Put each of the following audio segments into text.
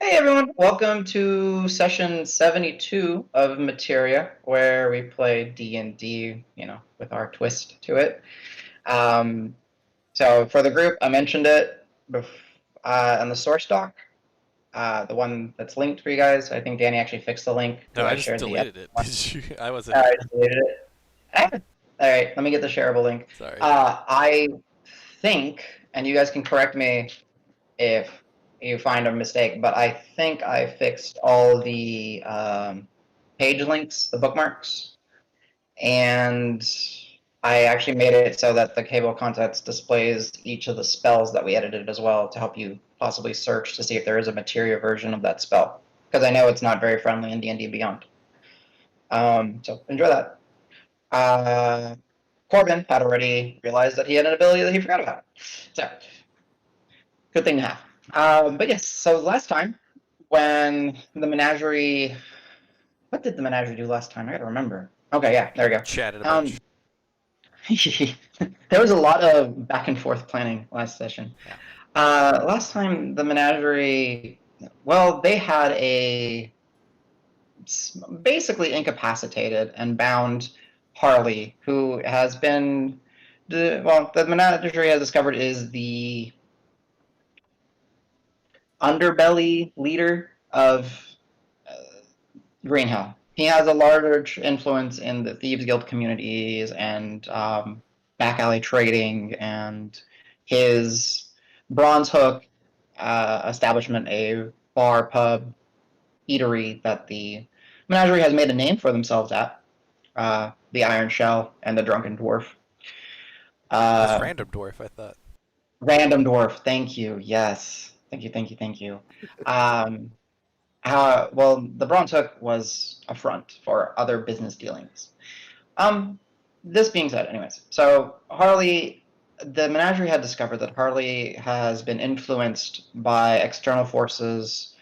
Hey everyone, welcome to session 72 of Materia, where we play D&D, with our twist to it. So for the group, I mentioned it on the source doc, the one that's linked for you guys. I think Danny actually fixed the link No, because I I just shared the deleted episode it. one. Did you? I wasn't I here. just deleted it. All right, let me get the shareable link. Sorry. I think, and you guys can correct me if you find a mistake, but I think I fixed all the page links, the bookmarks, and I actually made it so that the table of contents displays each of the spells that we edited as well to help you possibly search to see if there is a materia version of that spell, because I know it's not very friendly in D&D Beyond. So enjoy that. Corbin had already realized that he had an ability that he forgot about. So, good thing to have. But yes, so last time when the menagerie, what did the menagerie do last time? I gotta remember. Okay, yeah, there we go. Chatted a bunch. Um, there was a lot of back and forth planning last session. Yeah. Last time the menagerie, well, they had basically incapacitated and bound Harley, who has been the menagerie has discovered is the underbelly leader of Greenhill. He has a large influence in the Thieves Guild communities and back alley trading, and his Bronze Hook establishment, a bar, pub, eatery that the menagerie has made a name for themselves at, the Iron Shell and the Drunken Dwarf. It was Uh, Random Dwarf, I thought. Random Dwarf, thank you. Yes, thank you, thank you, thank you. Um, well, the Bronze Hook was a front for other business dealings. Um, this being said, anyways, so Harley, the menagerie had discovered that Harley has been influenced by external forces,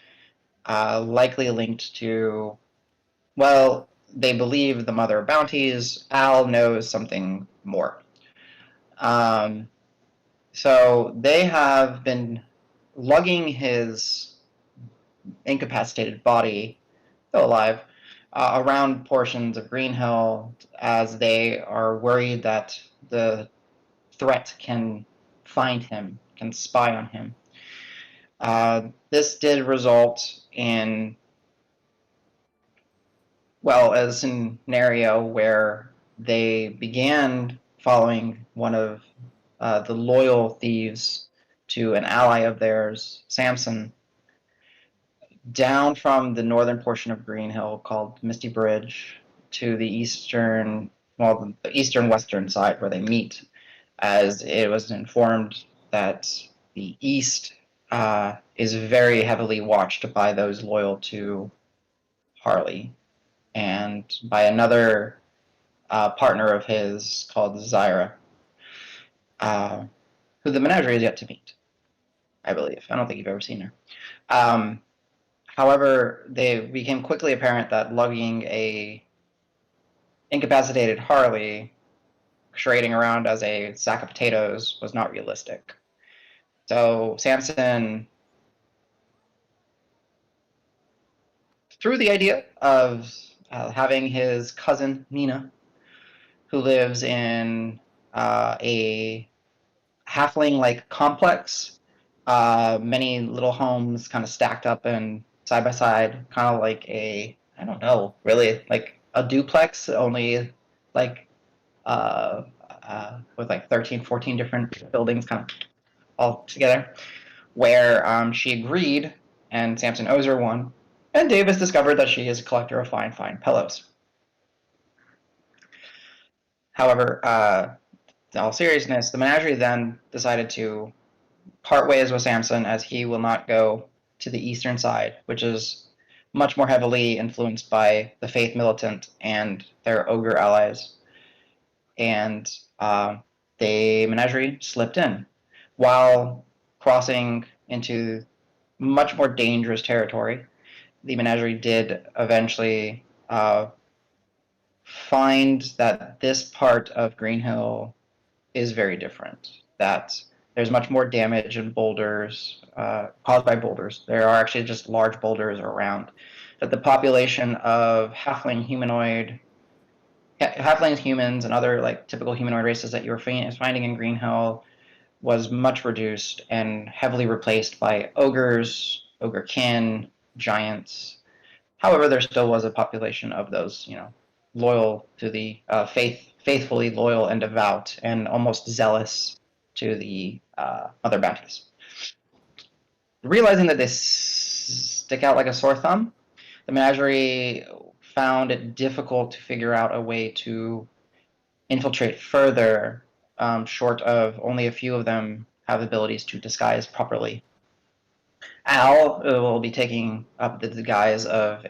likely linked to, well, they believe the Mother of Bounties. Al knows something more. Um, so they have been lugging his incapacitated body, still alive, around portions of Greenhill as they are worried that the threat can find him, can spy on him. This did result in, well, a scenario where they began following one of the loyal thieves to an ally of theirs, Samson, down from the northern portion of Greenhill called Misty Bridge to the eastern, well, the eastern western side where they meet, as it was informed that the east is very heavily watched by those loyal to Harley and by another partner of his called Zyra, uh, who the menagerie is yet to meet, I believe. I don't think you've ever seen her. Um, However, they became quickly apparent that lugging a incapacitated Harley trading around as a sack of potatoes was not realistic. So Samson threw the idea of having his cousin Nina, who lives in a halfling-like complex, many little homes kind of stacked up and side by side, kind of like a, I don't know, really like a duplex, only like with like 13, 14 different buildings kind of all together, where she agreed, and Samson owes her one, and Davis discovered that she is a collector of fine, fine pillows. However, in all seriousness, the menagerie then decided to part ways with Samson as he will not go to the eastern side, which is much more heavily influenced by the Faith Militant and their ogre allies. And the menagerie slipped in while crossing into much more dangerous territory. The menagerie did eventually find that this part of Greenhill is very different. That There's much more damage in boulders caused by boulders. There are actually just large boulders around. But the population of halflings, humans, and other like typical humanoid races that you were finding in Green Hill was much reduced and heavily replaced by ogres, ogrekin, giants. However, there still was a population of those, loyal to the faithfully loyal and devout, and almost zealous to the other bounties. Realizing that they stick out like a sore thumb, the Menagerie found it difficult to figure out a way to infiltrate further, short of only a few of them have abilities to disguise properly. Al will be taking up the disguise of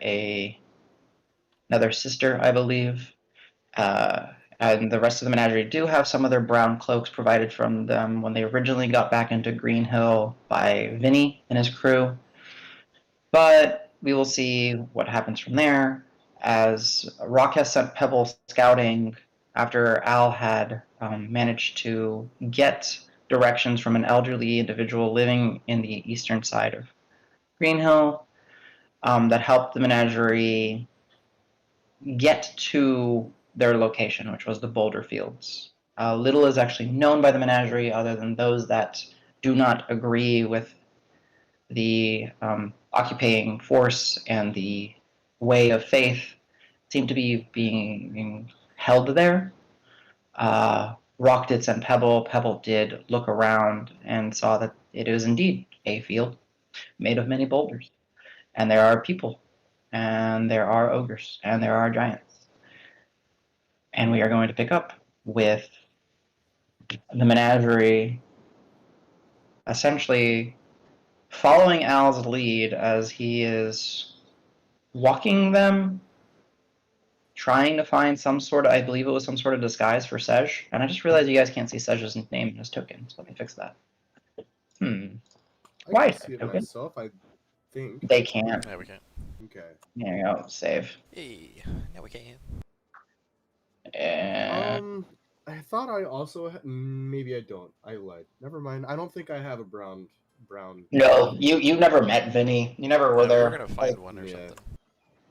another sister, I believe. And the rest of the Menagerie do have some of their brown cloaks provided from them when they originally got back into Green Hill by Vinny and his crew. But we will see what happens from there, as Rock has sent Pebble scouting after Al had managed to get directions from an elderly individual living in the eastern side of Green Hill that helped the Menagerie get to their location, which was the Boulder Fields. Little is actually known by the Menagerie other than those that do not agree with the occupying force and the way of faith seem to be being held there. Rock did send Pebble. Pebble did look around and saw that it is indeed a field made of many boulders. And there are people, and there are ogres, and there are giants. And we are going to pick up with the Menagerie essentially following Al's lead as he is walking them, trying to find some sort of, I believe it was some sort of disguise for Sej. And I just realized you guys can't see Sej's name in his token, so let me fix that. I Why can is see that it token? myself, I think. They can't. Yeah, we can. Okay. There you go, save. Hey, now we can. And I thought I also maybe I don't. I lied. Never mind. I don't think I have a brown. no, you never met Vinny. You never were We there. were gonna find one or Yeah. something.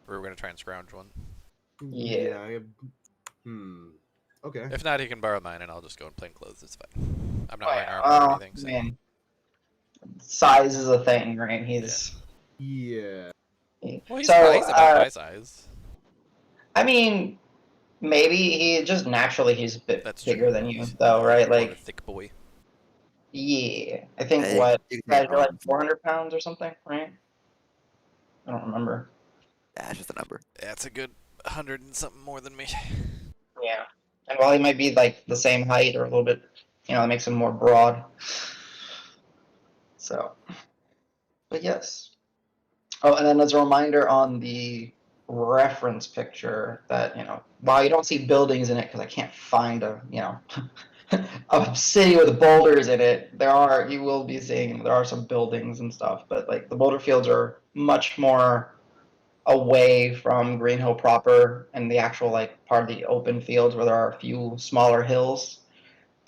We were gonna try and scrounge one. Yeah. I have, Okay. If not, he can borrow mine, and I'll just go in plain clothes. It's fine. I'm not Oh, wearing yeah. armor or anything. So. Man, size is a thing, right? He's Yeah. Well, he's, so. he's about my size. I mean, maybe he just naturally he's a bit That's bigger true. than you, He's though, right? more of a Like, thick boy. yeah, I think Hey, what you guys can't are like wrong. 400 pounds or something, right? I don't remember. That's just a number. That's a good 100 and something more than me. Yeah, and while he might be like the same height or a little bit, that makes him more broad. So, but yes. Oh, and then as a reminder on the reference picture that, while you don't see buildings in it because I can't find a city with boulders in it, you will be seeing there are some buildings and stuff, but like the boulder fields are much more away from Green Hill proper and the actual like part of the open fields where there are a few smaller hills,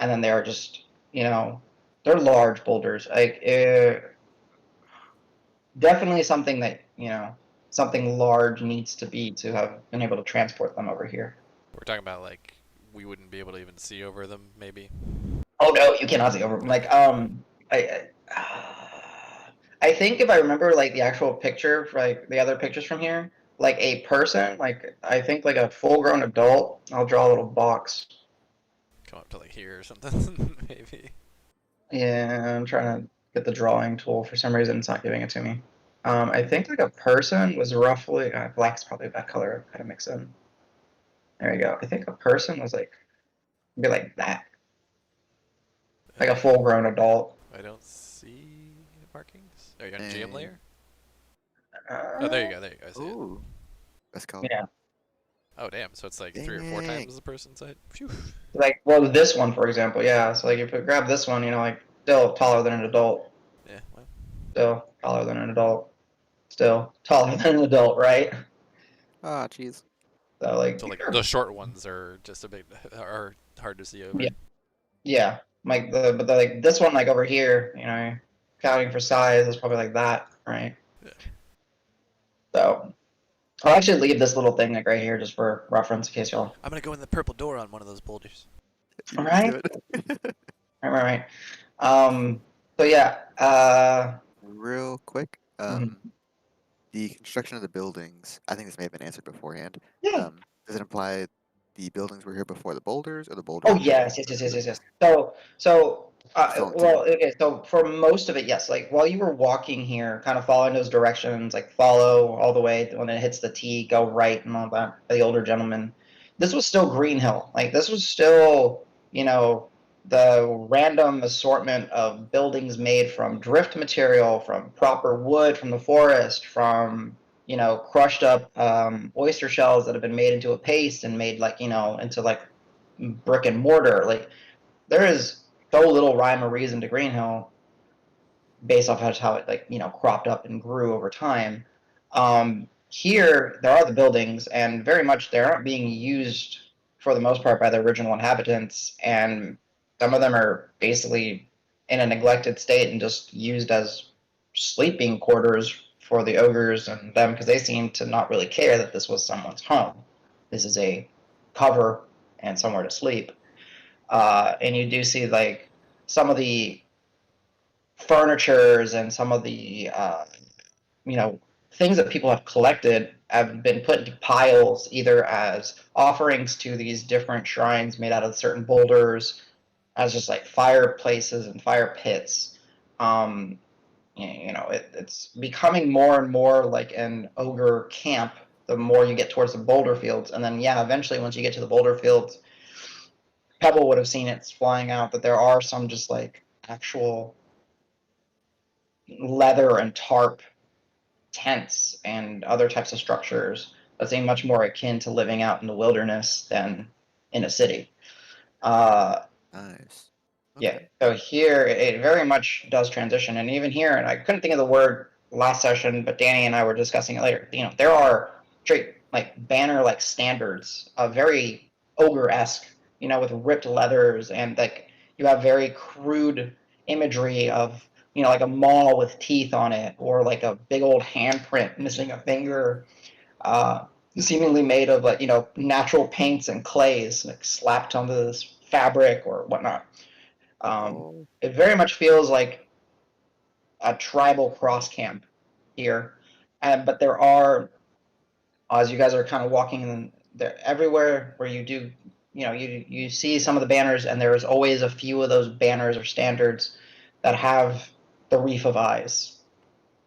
and then they are just, they're large boulders. Like, definitely something that something large needs to be to have been able to transport them over here. We're talking about like we wouldn't be able to even see over them, maybe. Oh no, you cannot see over them. Like I think if I remember like the actual picture for like the other pictures from here, like a person, like I think like a full-grown adult. I'll draw a little box. Come up to like here or something, maybe. Yeah, I'm trying to get the drawing tool. For some reason, it's not giving it to me. I think like a person was roughly black's probably that color kind of mix in. There you go. I think a person was like be like that, like a full-grown adult. I don't see markings. Are you on GM Hey. layer? Oh, there you go. There you go. I see it. Ooh. Let's go. Yeah. Oh, damn. So it's like 3 or 4 Dang. times the person's height. Phew. Like, well, this one, for example, yeah. So, like, if you grab this one, like, still taller than an adult. Yeah. Well, Still taller than an adult. Still taller than an adult, right? Ah, jeez. So, like, so like the short ones are just a bit are hard to see over. Yeah. Yeah. like this one like over here, you know, counting for size is probably like that, right? Yeah. So I'll actually leave this little thing like right here just for reference in case y'all. I'm gonna go in the purple door on one of those boulders. All Let's right, do it. right. So yeah. Real quick, Mhm. the construction of the buildings, I think this may have been answered beforehand. Yeah. Does it imply the buildings were here before the boulders, or the boulders Oh were here yes, before yes, yes, the yes, yes, buildings? yes. So Still on well, two. okay. So for most of it, yes. Like while you were walking here, kind of following those directions, like follow all the way when it hits the T, go right and all that. For the older gentleman, this was still Green Hill. Like this was still, you know, the random assortment of buildings made from drift material, from proper wood from the forest, from you know crushed up oyster shells that have been made into a paste and made like you know into like brick and mortar. Like there is so little rhyme or reason to Green Hill based off of how it like you know cropped up and grew over time. Here there are the buildings, and very much they aren't being used for the most part by the original inhabitants, and some of them are basically in a neglected state and just used as sleeping quarters for the ogres and them because they seem to not really care that this was someone's home. This is a cover and somewhere to sleep. And you do see like some of the furnitures and some of the you know things that people have collected have been put into piles either as offerings to these different shrines made out of certain boulders as just like fireplaces and fire pits. um, you know it's becoming more and more like an ogre camp the more you get towards the boulder fields, and then yeah eventually once you get to the boulder fields Pebble would have seen it flying out that there are some just like actual leather and tarp tents and other types of structures that seem much more akin to living out in the wilderness than in a city. Uh, Nice. yeah, Okay. so here it very much does transition, and even here, and I couldn't think of the word last session, but Danny and I were discussing it later. You know, there are straight like banner like standards, very ogre-esque, you know, with ripped leathers, and like you have very crude imagery of you know like a maw with teeth on it, or like a big old handprint missing a finger, uh, seemingly made of like you know natural paints and clays like slapped onto this fabric or whatnot. Oh, It very much feels like a tribal cross camp here, but there are, as you guys are kind of walking, in there everywhere where you do, you know, you see some of the banners, and there's always a few of those banners or standards that have the reef of eyes,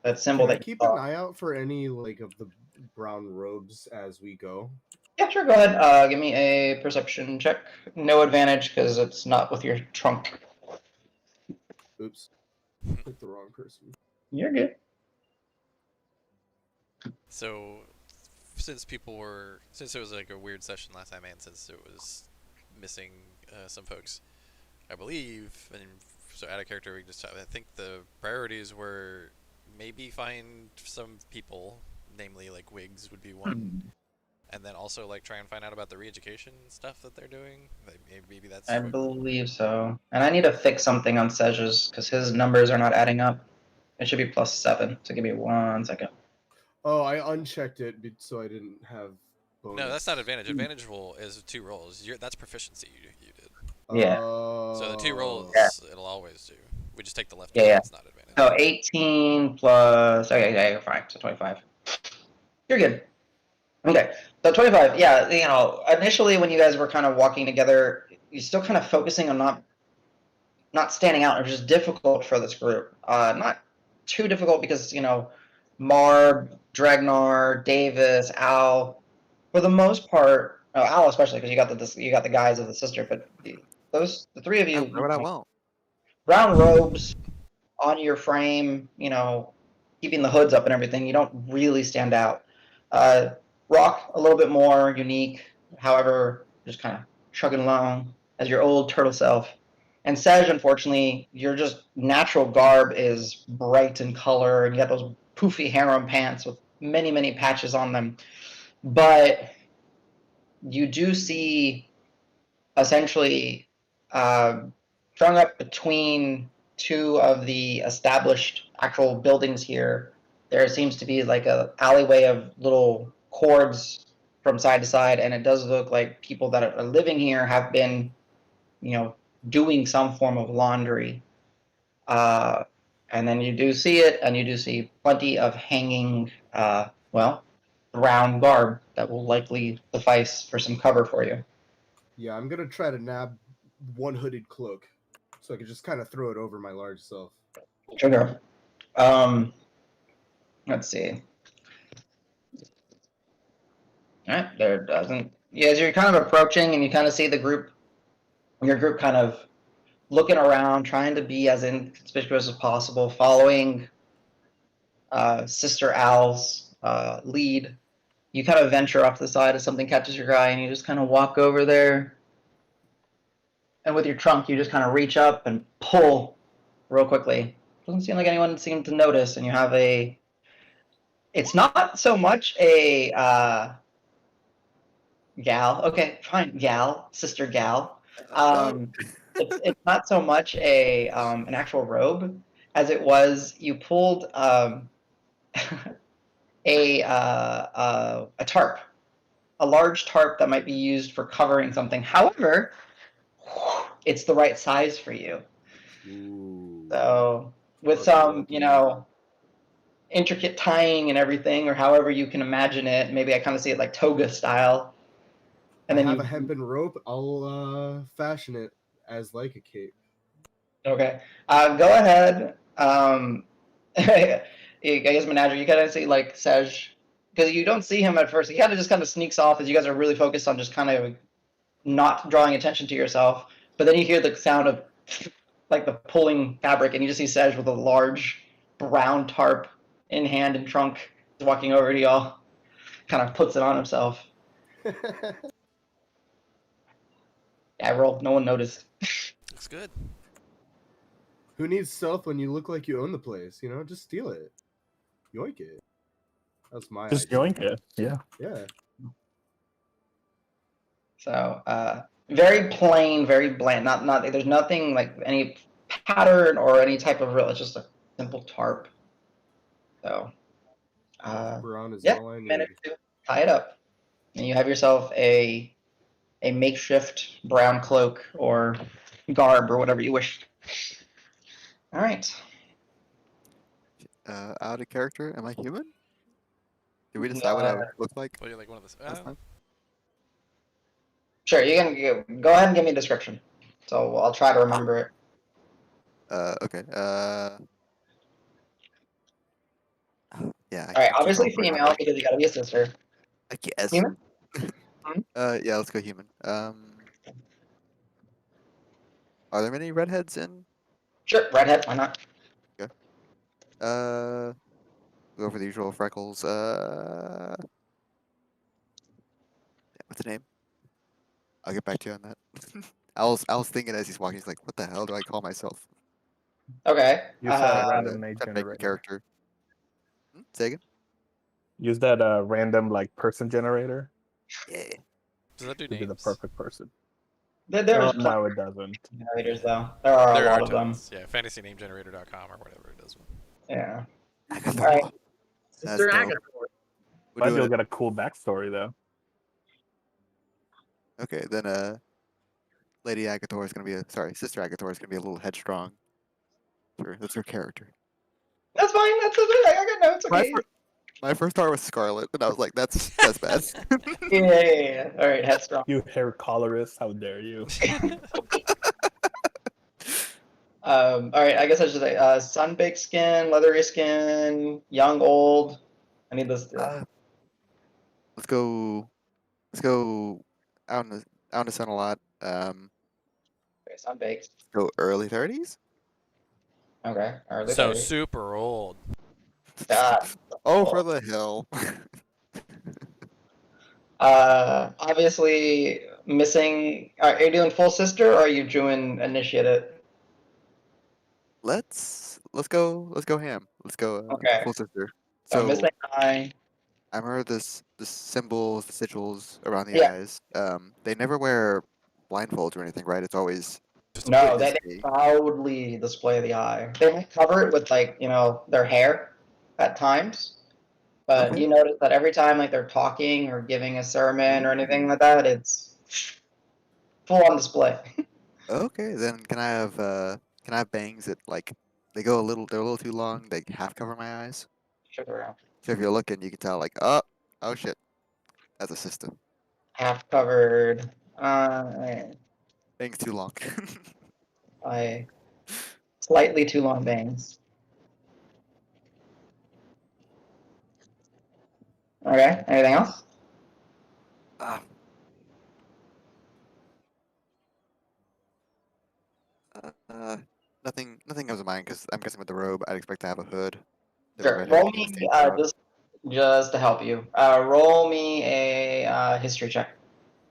that symbol Can I that you keep saw. an eye out for any like of the brown robes as we go? Yeah, sure. Go ahead. Give me a perception check. No advantage because it's not with your trunk. Oops, clicked the wrong person. You're good. So, since it was like a weird session last time, and since it was missing some folks, I believe, and so out of character, we just I think the priorities were maybe find some people, namely like wigs would be one, and then also like try and find out about the re-education stuff that they're doing. Like, maybe that's I what. believe so. And I need to fix something on Sedge's because his numbers are not adding up. It should be +7. So give me 1 second. Oh, I unchecked it so I didn't have No, bonus. that's not advantage. Advantage will is 2 rolls. That's proficiency you did. Yeah. So the 2 Yeah. rolls it'll always do. We just take the left Yeah, hand. yeah. It's not advantage. So 18 plus. Okay, yeah, you're fine. So 25. You're good. Okay. So 25. Yeah, you know, initially when you guys were kind of walking together, you're still kind of focusing on not standing out. It was just difficult for this group. Not too difficult because you know, Marb, Dregnar, Davis, Al, for the most part, Al especially because you got the guys of the sister, but the three of why you, you would I know, won't? brown robes on your frame, you know, keeping the hoods up and everything, you don't really stand out. Uh, Rock a little bit more unique, however, just kind of chugging along as your old turtle self. And Sej, unfortunately, your just natural garb is bright in color, and you got those poofy harem pants with many, many patches on them. But you do see essentially uh, strung up between two of the established actual buildings here, there seems to be like a alleyway of little cords from side to side, and it does look like people that are living here have been, doing some form of laundry. And then you do see it, and you do see plenty of hanging, brown garb that will likely suffice for some cover for you. Yeah, I'm gonna try to nab one hooded cloak, so I can just kind of throw it over my large self. Sugar. Let's see. Alright, there doesn't. Yeah, as you're kind of approaching and you kind of see your group kind of looking around, trying to be as inconspicuous as possible, following Sister Al's lead. You kind of venture off to the side as something catches your eye, and you just kind of walk over there. And with your trunk, you just kind of reach up and pull real quickly. Doesn't seem like anyone seemed to notice, and you have a. It's not so much a gal. Okay, fine, gal, sister gal. It's not so much an actual robe as it was you pulled a tarp, a large tarp that might be used for covering something. However, it's the right size for you. Ooh. So with Okay, some, lucky. intricate tying and everything, or however you can imagine it, maybe I kind of see it like toga style. And I then have a hempen rope. I'll fashion it as like a cape. Okay. Go ahead. I guess Menagerie, you kind of see like Sej, because you don't see him at first. He kind of sneaks off as you guys are really focused on just kind of not drawing attention to yourself. But then you hear the sound of like the pulling fabric, and you just see Sej with a large brown tarp in hand and trunk, walking over to y'all. Kind of puts it on himself. Yeah, I rolled. No one noticed. Looks good. Who needs stealth when you look like you own the place? Just steal it. Yoink it. That's my Just idea. yoink it. Yeah. Yeah. So very plain, very bland. Not there's nothing like any pattern or any type of real. It's just a simple tarp. So Brown is yeah, all I need. managed to tie it up, and you have yourself a makeshift brown cloak or garb or whatever you wish. All right. Out of character. Am I human? Did we decide what I would look like What are you like one of those? last time? Sure, you can go ahead and give me a description. So I'll try to remember it. Okay. Yeah. All right, I keep obviously going for female human. because you got to be a sister. I guess. Human? Yeah, let's go human. Are there many redheads in? Sure, redhead. Why not? Go for the usual freckles. What's the name? I'll get back to you on that. I was thinking as he's walking, he's like, "What the hell do I call myself?" Okay. Use that random Trying name to make the generator. character. Say again. Use that random like person generator. Yeah. Does that do To be the names? perfect person. There's No, it doesn't. generators though. There are There a are lot of them. tons. Yeah, fantasynamegenerator.com or whatever it does. Yeah. Agathor. All right. That's Sister dope. Agathor. We'll But do you'll it. get a cool backstory though. Okay, then Lady Agathor is gonna be Sister Agathor is gonna be a little headstrong. Sure, that's her character. That's fine. That's okay. I got notes. My, Okay. my first thought was Scarlet, and I was like, that's bad. Yeah. All right. Headstrong. You hair colorist, how dare you? All right. I guess I should say sun-baked skin, leathery skin, young, old. I need this. Let's go. Let's go out in the sun a lot. Okay, sun-baked. Go early 30s. Okay. Early So 30s. super old. Oh, for the hill. Obviously missing. Are you doing full sister or are you doing initiated? Let's go ham. Let's go Okay. full sister. So So missing eye. I remember this symbols, the sigils around the Yeah. eyes. They never wear blindfolds or anything, right? It's always Just No, Wait, they this- proudly display the eye. They might cover it with like, their hair at times. But Okay. you notice that every time like they're talking or giving a sermon or anything like that, it's full on display. Okay, then can I have bangs that like they're a little too long, they half cover my eyes. Sure. So if you're looking, you can tell like, oh shit, that's a sister. Half covered. Uh, Bangs too long. I slightly too long bangs. Okay. Anything else? Ah. Nothing comes to mind because I'm guessing with the robe, I'd expect to have a hood. The Sure. red hair Roll kind of me stands out. just to help you. Roll me a history check.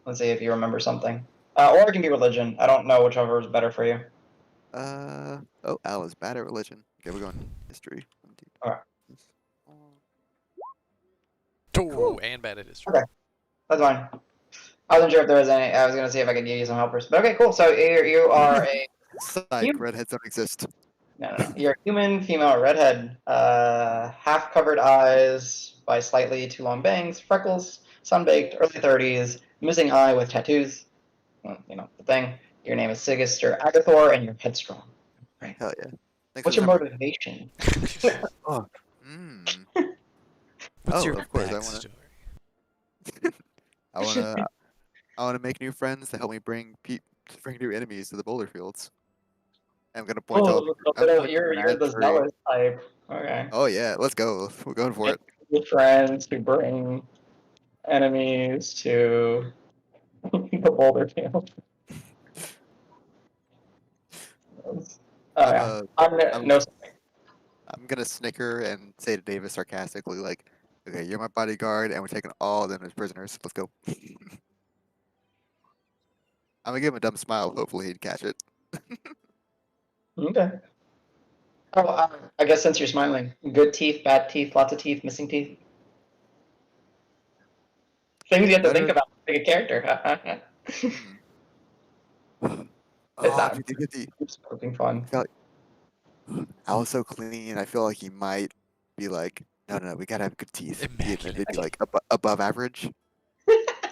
Let's see if you remember something. Or it can be religion. I don't know whichever is better for you. Oh, Al is bad at religion. Okay, we're going history. Alright. Oh, and bad at history. Okay. That's fine. I wasn't sure if there was any. I was gonna see if I could give you some helpers. But okay, cool. So you are a Psych, redheads don't exist. no. You're a human, female, redhead, half covered eyes by slightly too long bangs, freckles, sunbaked, early 30s, missing eye with tattoos. Well, the thing. Your name is Sigister Agathor, and you're headstrong. Right. Hell yeah. Thanks What's for your the summary. motivation? Mm. What's Oh, your of course, backstory? I wanna make new friends to help me bring new enemies to the boulder fields. I'm gonna point out. I'm pointing You're the menagerie. zealous type. Okay. Oh yeah, let's go. We're going for it. With friends who bring enemies to the boulder field. Oh I'm yeah. No. I'm gonna snicker and say to Davis sarcastically, like, "Okay, you're my bodyguard, and we're taking all of them as prisoners. Let's go." I'm gonna give him a dumb smile. Hopefully, he'd catch it. Okay. Oh, I guess since you're smiling, good teeth, bad teeth, lots of teeth, missing teeth. Things you have to think Better. about to pick a character. Hmm. It's Oh, not 50-50. it's fucking fun. Al was so clean. I feel like he might be like, no, we gotta have good teeth. Immaculate They'd be like above average.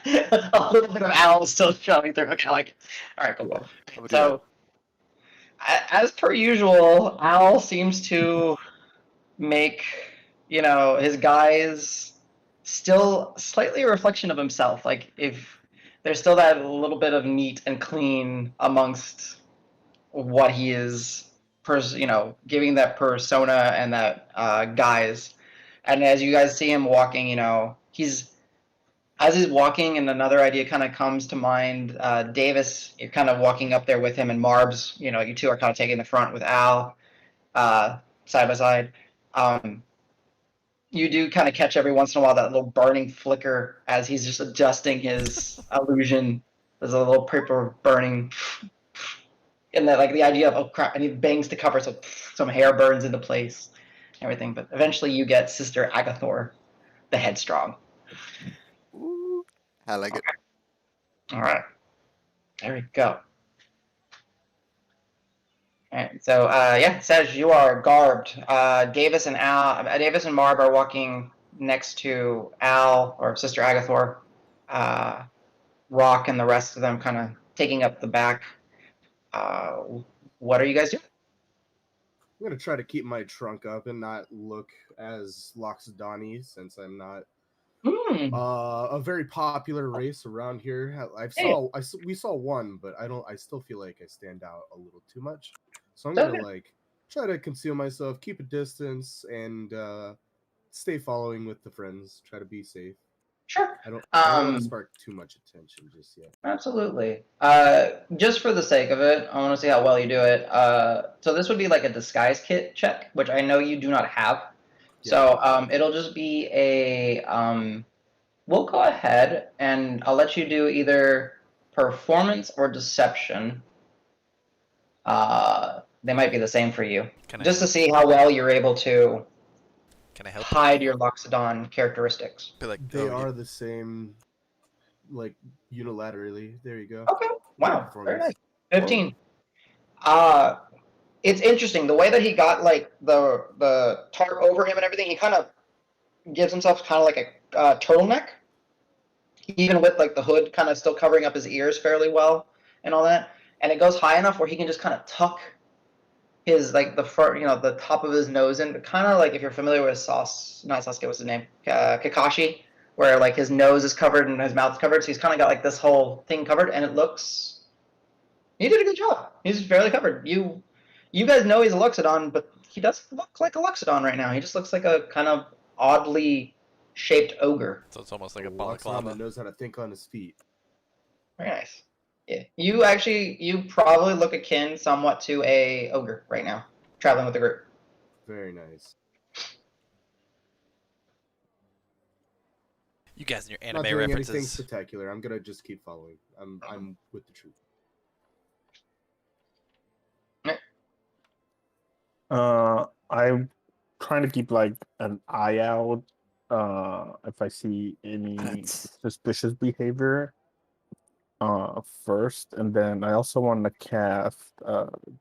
A little bit of Al still showing through. Okay, like, all right, cool. I'm gonna do that. So, as per usual, Al seems to make his guys still slightly a reflection of himself. Like if there's still that little bit of neat and clean amongst what he is, giving that persona and that guise. And as you guys see him walking, as he's walking, and another idea kind of comes to mind. Davis, you're kind of walking up there with him, and Marbs, you two are kind of taking the front with Al, side by side. You do kind of catch every once in a while that little burning flicker as he's just adjusting his illusion. There's a little paper burning, and that like the idea of, oh crap, I need bangs to cover, so some hair burns into place, everything. But eventually, you get Sister Agathor, the headstrong. Ooh, I like it. All right, there we go. All right, so yeah, Sej, you are garbed. Davis and Marb are walking next to Al or Sister Agathor. Rock and the rest of them kind of taking up the back. What are you guys doing? I'm gonna try to keep my trunk up and not look as Loxodani since I'm not a very popular race around here. We saw one, but I still feel like I stand out a little too much. So I'm gonna like try to conceal myself, keep a distance, and stay following with the friends. Try to be safe. Sure. I don't want to spark too much attention just yet. Absolutely. Just for the sake of it, I want to see how well you do it. So this would be like a disguise kit check, which I know you do not have. Yeah. So it'll just be a we'll go ahead and I'll let you do either performance or deception. They might be the same for you. Just to see how well you're able to Can I help? hide your Loxodon characteristics. Be like, They are the same, like unilaterally. There you go. Okay. Wow. Very nice. 15. It's interesting the way that he got like the tarp over him and everything. He kind of gives himself kind of like a turtleneck, even with like the hood kind of still covering up his ears fairly well and all that. And it goes high enough where he can just kind of tuck his like the front, the top of his nose in, kind of like if you're familiar with not Sasuke, what's his name, Kakashi, where like his nose is covered and his mouth's covered. So he's kind of got like this whole thing covered, and it looks. He did a good job. He's fairly covered. You guys know he's a Luxodon, but he doesn't look like a Luxodon right now. He just looks like a kind of oddly shaped ogre. So it's almost like a Luxon that balaclava. knows how to think on his feet. Very nice. Yeah, you probably look akin somewhat to a ogre right now, traveling with the group. Very nice. You guys and your Not anime doing anything references. spectacular. I'm gonna just keep following. I'm with the truth. I'm trying to keep like an eye out if I see any That's- suspicious behavior first, and then I also want to cast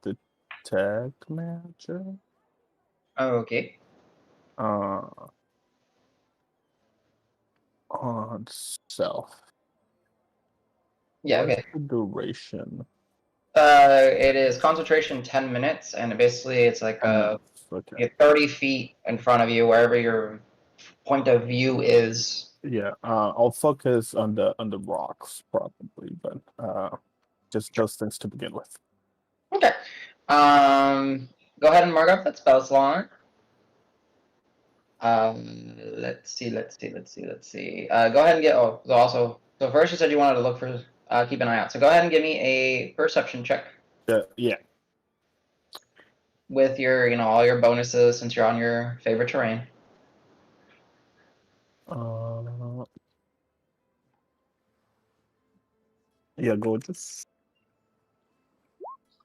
detect magic Okay. on self. Yeah. What's Okay. the duration? It is concentration 10 minutes, and basically it's like 10 minutes. Okay. you have 30 feet in front of you, wherever your point of view is. Yeah, I'll focus on the rocks probably, but just those things to begin with. Okay. Go ahead and mark up that spell slot. Let's see. Go ahead and get. So first you said you wanted to look for. Keep an eye out. So go ahead and give me a perception check Yeah. with your, all your bonuses since you're on your favorite terrain. Yeah, gorgeous.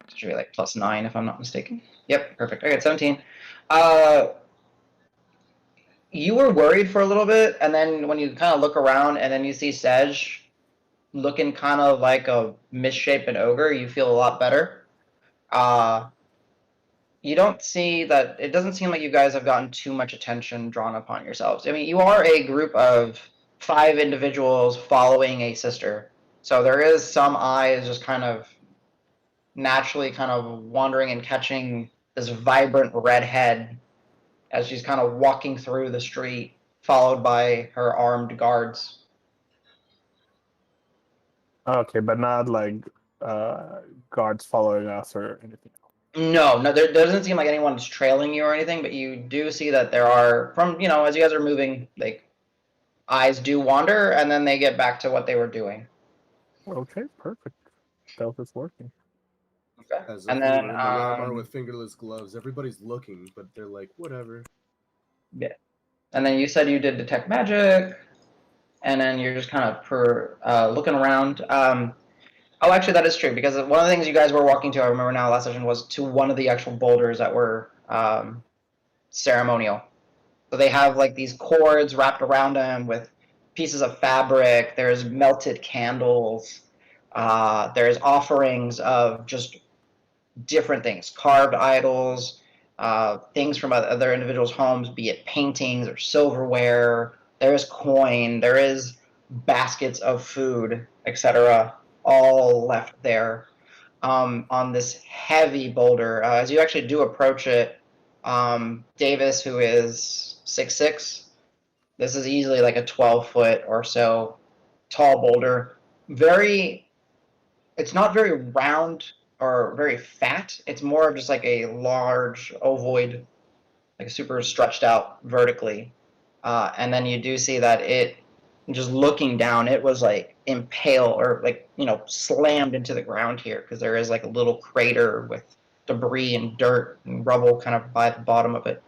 It should be like +9 if I'm not mistaken. Yep, perfect. Okay, 17. You were worried for a little bit, and then when you kind of look around and then you see Sedge looking kind of like a misshapen ogre, you feel a lot better. You don't see that. It doesn't seem like you guys have gotten too much attention drawn upon yourselves. I mean, you are a group of 5 individuals following a sister, so there is some eyes just kind of naturally kind of wandering and catching this vibrant redhead as she's kind of walking through the street, followed by her armed guards. Okay, but not like guards following us or anything else. No, there doesn't seem like anyone's trailing you or anything, but you do see that there are, from, as you guys are moving, like, eyes do wander, and then they get back to what they were doing. Okay, perfect. Stealth is working. Okay. As if And we then, were in the Walmart with fingerless gloves. Everybody's looking, but they're like, whatever. yeah. And then you said you did detect magic, and then you're just kind of looking around. Oh, actually, that is true, because one of the things you guys were walking to, I remember now, last session, was to one of the actual boulders that were ceremonial. So they have like these cords wrapped around them with pieces of fabric. There's melted candles. There's offerings of just different things, carved idols, things from other individuals' homes, be it paintings or silverware. There is coin. There is baskets of food, etc., all left there on this heavy boulder. As you actually do approach it, Davis, who is 6'6", this is easily like a 12-foot or so tall boulder. It's not very round or very fat. It's more of just like a large ovoid, like super stretched out vertically. And then you do see that just looking down, it was like impaled or like, slammed into the ground here, because there is like a little crater with debris and dirt and rubble kind of by the bottom of it.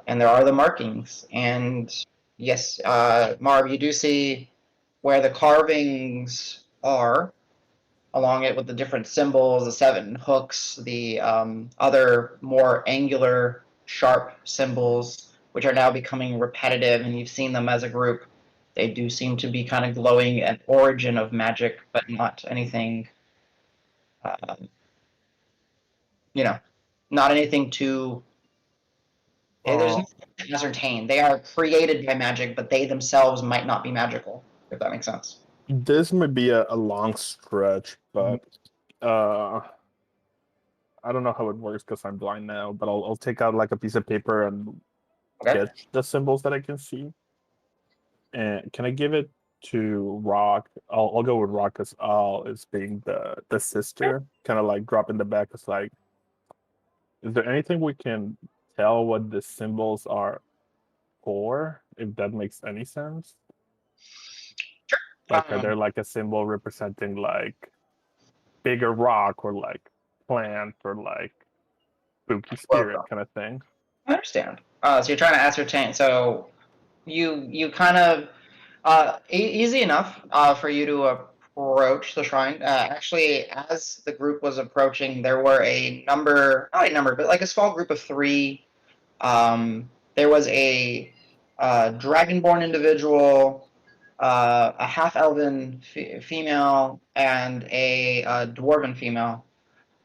And there are the markings. And yes, Marv, you do see where the carvings are, along it with the different symbols, the 7 hooks, the other more angular, sharp symbols, which are now becoming repetitive, and you've seen them as a group. They do seem to be kind of glowing at origin of magic, but not anything not anything too. There's nothing to ascertain. They are created by magic, but they themselves might not be magical. If that makes sense. This may be a long stretch, but I don't know how it works because I'm blind now. But I'll take out like a piece of paper and sketch the symbols that I can see. And can I give it to Rock? I'll go with Rock because Al is being the sister, kind of like drop in the back. It's like, is there anything we can tell what the symbols are for? If that makes any sense. Sure. Like, are there like a symbol representing like bigger rock or like plant or like spooky spirit kind of thing? I understand. So you're trying to ascertain. So you kind of easy enough for you to approach the shrine. Actually, as the group was approaching, there were not a number, but like a small group of 3. There was a dragonborn individual, a half-elven female, and a dwarven female,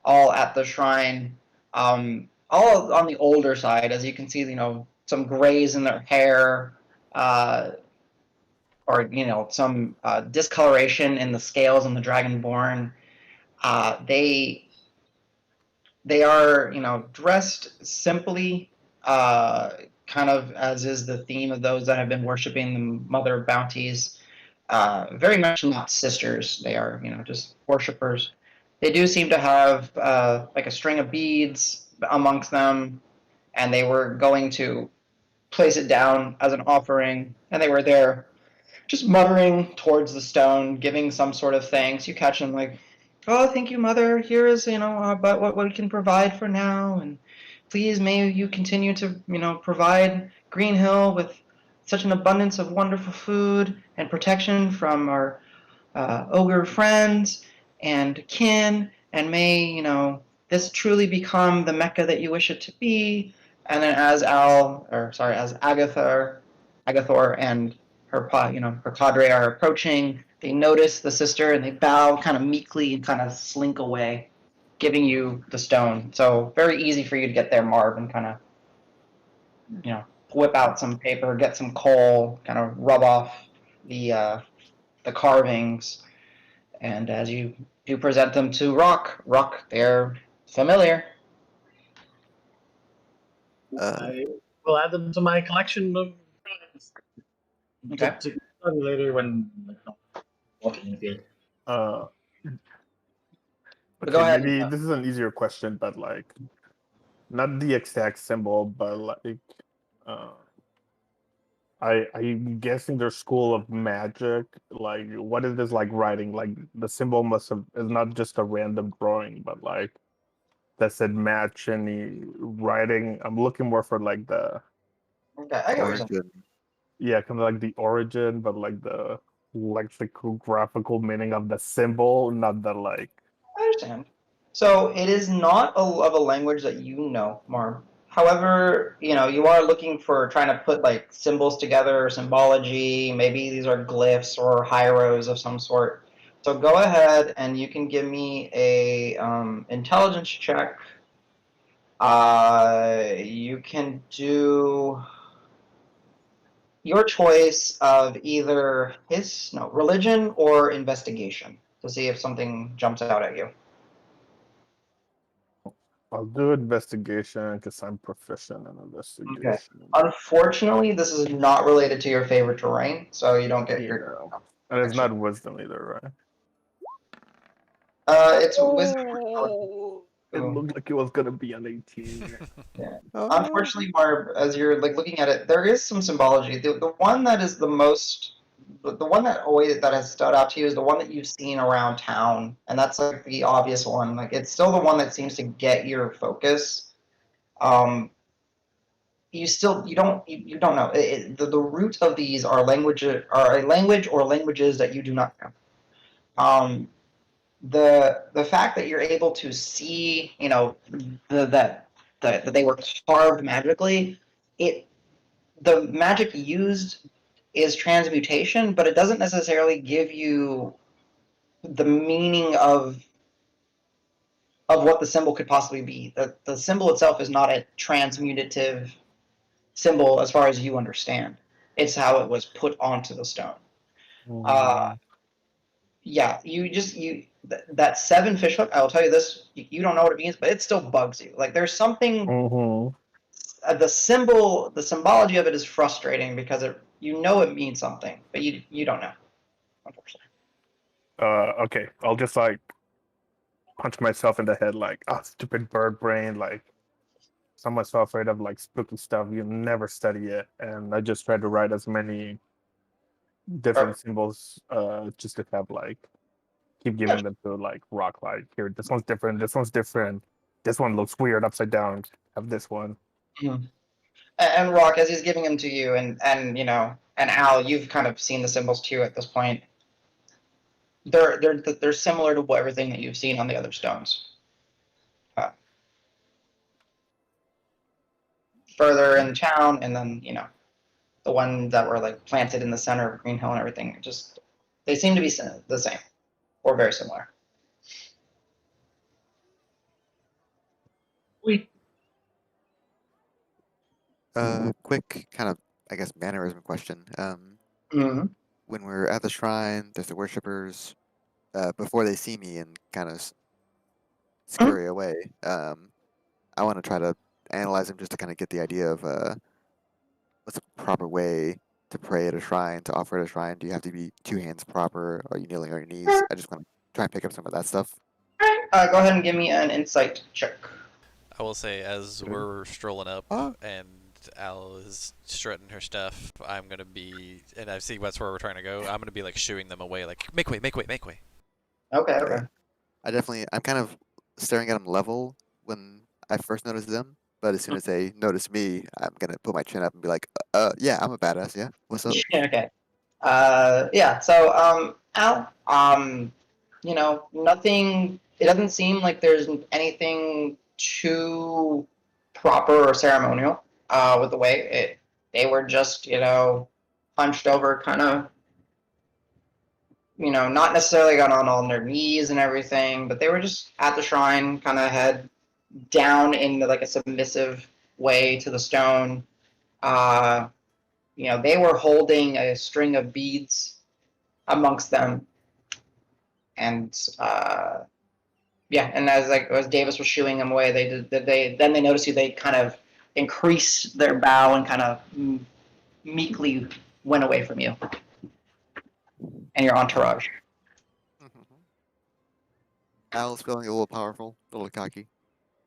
all at the shrine. All on the older side, as you can see, some grays in their hair, or some discoloration in the scales on the dragonborn. They are dressed simply, kind of as is the theme of those that have been worshiping the Mother of Bounties. Very much not sisters. They are just worshippers. They do seem to have like a string of beads amongst them, and they were going to place it down as an offering, and they were there just muttering towards the stone, giving some sort of thanks. You catch them like, "Oh, thank you, Mother. Here is, but what we can provide for now, and please may you continue to, provide Green Hill with such an abundance of wonderful food and protection from our ogre friends and kin, and may, this truly become the Mecca that you wish it to be." And then as Agathor and her cadre are approaching, they notice the sister and they bow kind of meekly and kind of slink away, giving you the stone. So very easy for you to get there, Marv, and kind of, whip out some paper, get some coal, kind of rub off the carvings, and as you do present them to Rock, they're familiar. I will add them to my collection of drawings. Okay. To study later when walking in the field. Okay, go ahead. maybe this is an easier question, but like, not the exact symbol, but like, I'm guessing their school of magic. Like, what is this like writing? Like, the symbol is not just a random drawing, but like, does it match any writing? I'm looking more for like the Origin. Yeah, kind of like the origin, but like the lexicographical meaning of the symbol, not the like. I understand. So it is not of a language that you know, Marv. However, you are looking for trying to put like symbols together, symbology. Maybe these are glyphs or hieros of some sort. So go ahead and you can give me a intelligence check. You can do your choice of either religion or investigation to see if something jumps out at you. I'll do investigation because I'm proficient in investigation. Okay. Unfortunately, this is not related to your favorite terrain, so you don't get your. And it's not wisdom either, right? It's wisdom. It looked like it was gonna be an 18. Yeah. Unfortunately, Marv, as you're like looking at it, there is some symbology. The one that is the most, the one that has stood out to you is the one that you've seen around town, and that's like the obvious one. Like it's still the one that seems to get your focus. You don't know. The root of these are a language or languages that you do not know. The fact that you're able to see, that they were carved magically, the magic used is transmutation, but it doesn't necessarily give you the meaning of of what the symbol could possibly be. The symbol itself is not a transmutative symbol as far as you understand. It's how it was put onto the stone. Yeah, that 7 fish hook. I will tell you this: you don't know what it means, but it still bugs you. Like there's something. The symbology of it is frustrating because you know it means something, but you don't know, unfortunately. Okay, I'll just like punch myself in the head, like, oh, stupid bird brain, like. I'm so afraid of like spooky stuff. You never study it, and I just try to write as many different symbols, just to have like keep giving them to like rock. Like here, this one's different. This one's different. This one looks weird upside down. Have this one. Mm-hmm. And Rock, as he's giving them to you, and Al, you've kind of seen the symbols too at this point. They're similar to everything that you've seen on the other stones. Further in town, and then the ones that were like planted in the center of Green Hill and everything. They seem to be the same or very similar. Quick kind of, I guess, mannerism question. Mm-hmm. When we're at the shrine, there's the worshippers. Before they see me and kind of scurry away, I want to try to analyze them just to kind of get the idea of what's a proper way to pray at a shrine, to offer at a shrine. Do you have to be 2 hands proper? Are you kneeling on your knees? I just want to try and pick up some of that stuff. Go ahead and give me an insight check. I will say, as we're strolling up and Al is strutting her stuff, I'm gonna be, and I see that's where we're trying to go. I'm gonna be like shooing them away, like make way, make way, make way. Okay. I'm kind of staring at them level when I first noticed them, but as soon as they notice me, I'm gonna put my chin up and be like, yeah, I'm a badass, yeah. What's up? Okay. Yeah. So, Al, nothing. It doesn't seem like there's anything too proper or ceremonial with the way they were just, hunched over, kind of, not necessarily got on their knees and everything, but they were just at the shrine, kind of head down in like a submissive way to the stone. They were holding a string of beads amongst them, and and as Davis was shooing them away, they noticed you. They kind of increased their bow and kind of meekly went away from you and your entourage. Al's feeling a little powerful, a little cocky.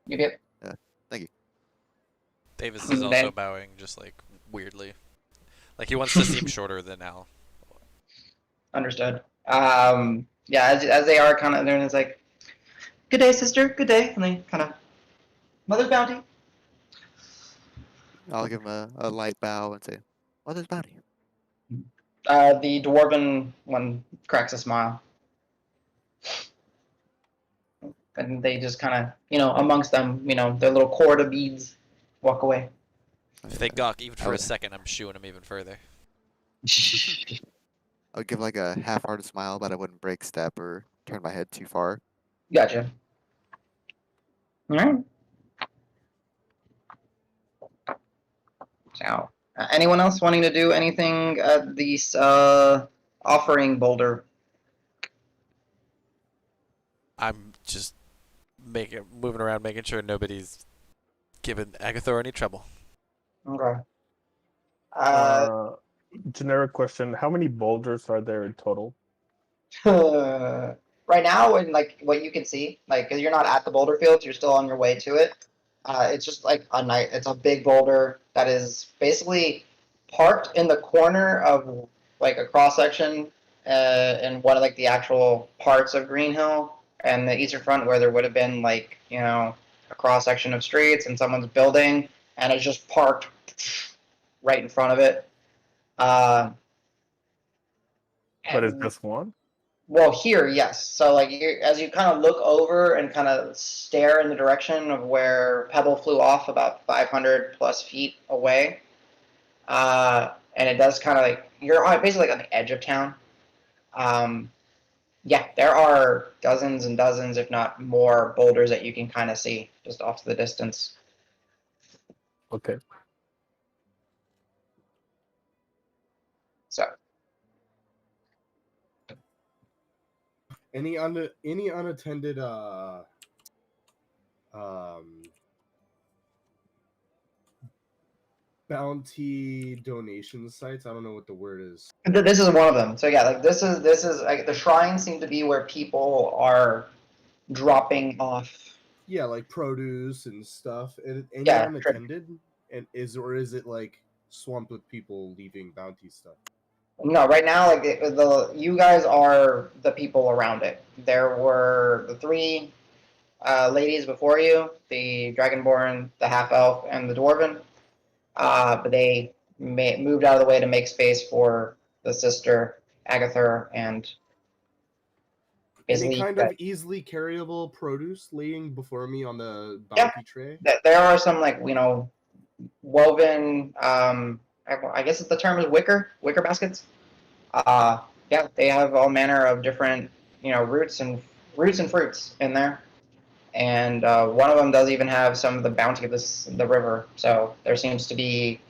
You get? Yeah, thank you. Davis is also bowing, just like weirdly, like he wants to seem shorter than Al. Understood. As they are kind of there, and it's like, "Good day, sister. Good day," and they kind of, "Mother's bounty." I'll give him a light bow and say, "Mother's bounty." The dwarven one cracks a smile. And they just kind of, amongst them, their little cord of beads, walk away. If they gawk even for a second, I'm shooing them even further. I would give like a half-hearted smile, but I wouldn't break step or turn my head too far. Gotcha. All right. So, anyone else wanting to do anything at this offering boulder? I'm just moving around, making sure nobody's giving Agathor any trouble. Okay. Generic question: how many boulders are there in total? Right now, and like what you can see, like because you're not at the boulder field, you're still on your way to it. It's just like it's a big boulder that is basically parked in the corner of like a cross section in one of like the actual parts of Green Hill and the eastern front where there would have been like a cross section of streets and someone's building, and it's just parked right in front of it. But is this one? Well, here, yes. So, like, as you kind of look over and kind of stare in the direction of where Pebble flew off, about 500 plus feet away, and it does kind of like you're basically like on the edge of town. Yeah, there are dozens and dozens, if not more, boulders that you can kind of see just off to the distance. Okay. So, Any unattended bounty donation sites? I don't know what the word is. this is one of them. So yeah, like this is like the shrines seem to be where people are dropping off. Yeah, like produce and stuff. Any Yeah, unattended? And is it like swamped with people leaving bounty stuff? No, right now, like you guys are the people around it. There were the three ladies before you, the Dragonborn, the half elf, and the Dwarven. But they moved out of the way to make space for the sister Agatha and Any basically. kind of easily carryable produce laying before me on the Yeah, bounty tray? there are some like woven. I guess the term is wicker baskets. Yeah, they have all manner of different roots and fruits in there, and one of them does even have some of the bounty of the river. So there seems to be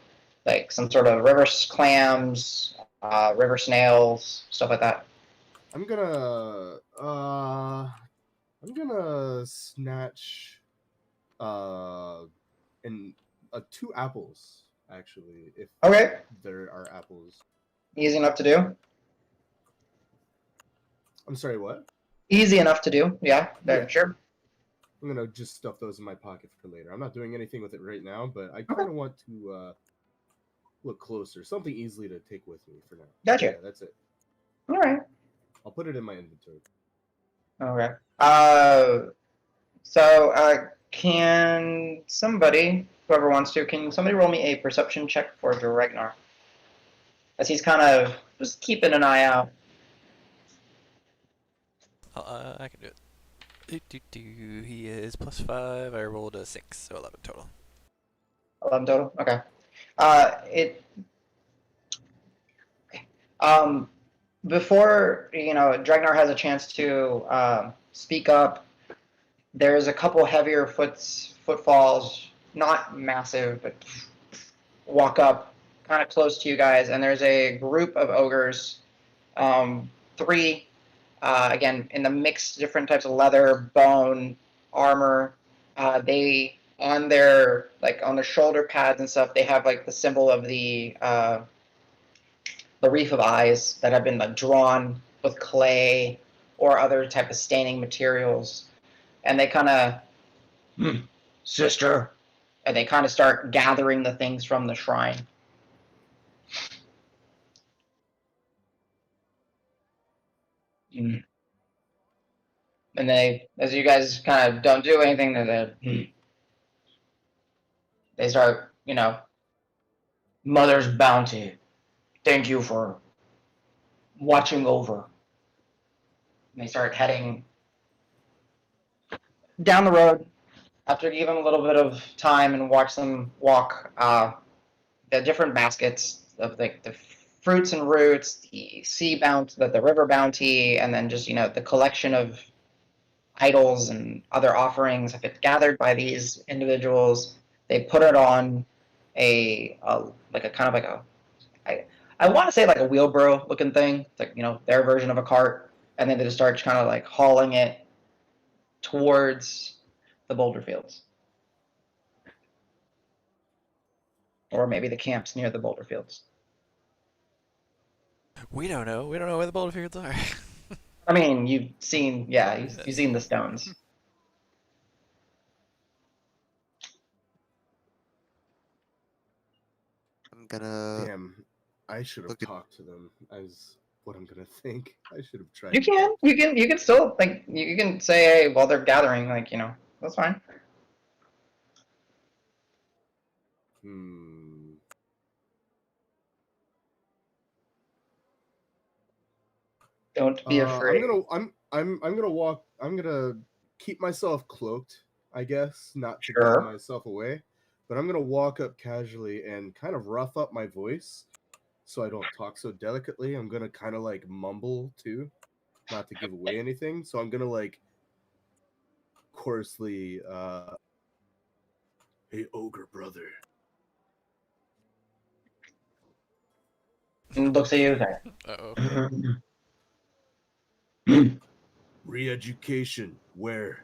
like some sort of river clams, river snails, stuff like that. I'm gonna snatch and 2 apples actually, if Okay, there are apples. easy enough to do. I'm sorry, what? Easy enough to do. Yeah, Yeah. sure. I'm gonna just stuff those in my pocket for later. I'm not doing anything with it right now, but I kind of want to look closer. Something easily to take with me for now. Gotcha. Yeah, that's it. All right. I'll put it in my inventory. Okay. Can somebody, whoever wants to, can somebody roll me a perception check for Ragnar? As he's kind of just keeping an eye out. I can do it. He is +5. I rolled a 6, so 11 total. 11 total? Okay. Before, Dragnar has a chance to speak up, there's a couple heavier footfalls, not massive, but walk up kind of close to you guys, and there's a group of ogres, 3, again, in the mixed different types of leather, bone, armor. They, on their shoulder pads and stuff, they have like the symbol of the reef of eyes that have been like drawn with clay or other type of staining materials, and they kind of, sister, and they kind of start gathering the things from the shrine. And they, as you guys kind of don't do anything, they start, Mother's bounty. Thank you for watching over. And they start heading down the road. After you give them a little bit of time and watch them walk, the different baskets of the fruits and roots, the sea bounty, the river bounty, and then just the collection of idols and other offerings have been gathered by these individuals. They put it on a kind of like a, I want to say like a wheelbarrow looking thing. It's like their version of a cart, and then they just start kind of like hauling it towards the boulder fields, or maybe the camps near the boulder fields. We don't know. We don't know where the boulder fields are. I mean, you've seen the stones. I'm gonna. Damn, I should have talked to them as what I'm gonna think. I should have tried. You can still you can say, hey, while they're gathering, that's fine. Don't be afraid. I'm gonna walk. I'm gonna keep myself cloaked, I guess, not to Sure. give myself away. But I'm gonna walk up casually and kind of rough up my voice, so I don't talk so delicately. I'm gonna kind of like mumble too, not to give away anything. So I'm gonna like coarsely, hey ogre brother. And looks at you there. Re-education, where?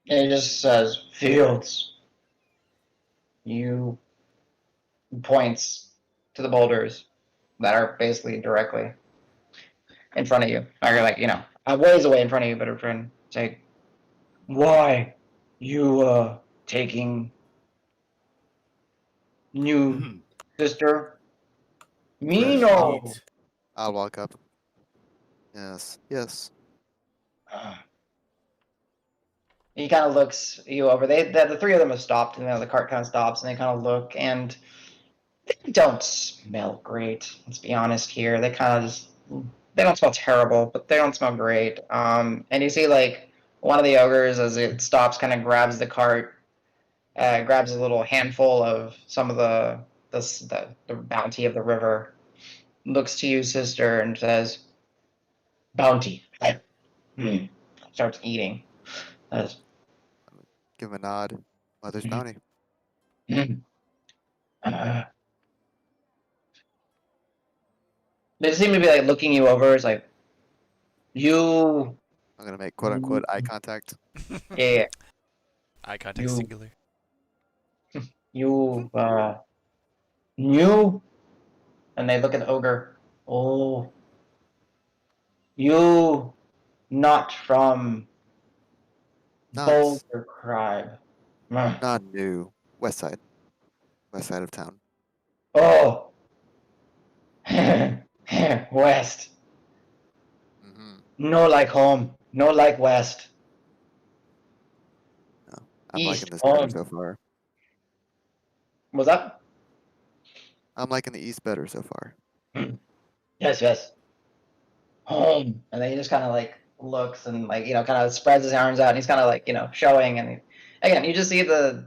And he just says, "Fields." You points to the boulders that are basically directly in front of you. Or you're like, a ways away in front of you, but in front. Say, why you taking new sister? Me Fresh no. meat. I'll walk up. Yes, yes. He kind of looks you over. The three of them have stopped, and the cart kind of stops, and they kind of look, and they don't smell great. Let's be honest here. They kind of just, they don't smell terrible, but they don't smell great. And you see like one of the ogres as it stops, kind of grabs the cart, grabs a little handful of some of the bounty of the river, looks to you, sister, and says, "Bounty." Starts eating. Says, Give him a nod. Mother's bounty. They seem to be like looking you over. It's like, you. I'm gonna make quote unquote eye contact. Yeah. Eye contact You- singular. You new, and they look at the ogre. Oh, you not from Not, Boulder Tribe. not new. West side. West side of town. Oh, West. Mm-hmm. No like home. No like West. No, I'm East liking this better home. so far. Was that? I'm liking the east better so far. Yes. Home. And then he just kind of like looks and like, kind of spreads his arms out, and he's kind of like, showing. And again, you just see the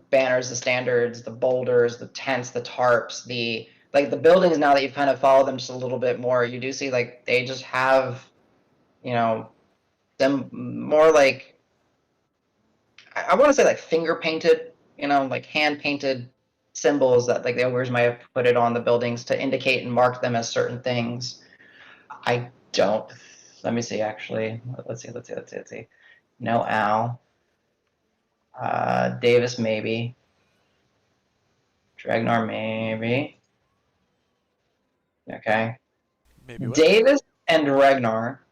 banners, the standards, the boulders, the tents, the tarps, the buildings. Now that you've kind of followed them just a little bit more, you do see like they just have, them more like, I want to say like finger painted, like hand painted symbols that like the ogres might have put it on the buildings to indicate and mark them as certain things. I don't. Let me see. Actually, let's see. No Al. Davis maybe. Dragnar maybe. Okay. Maybe what? Davis and Ragnar,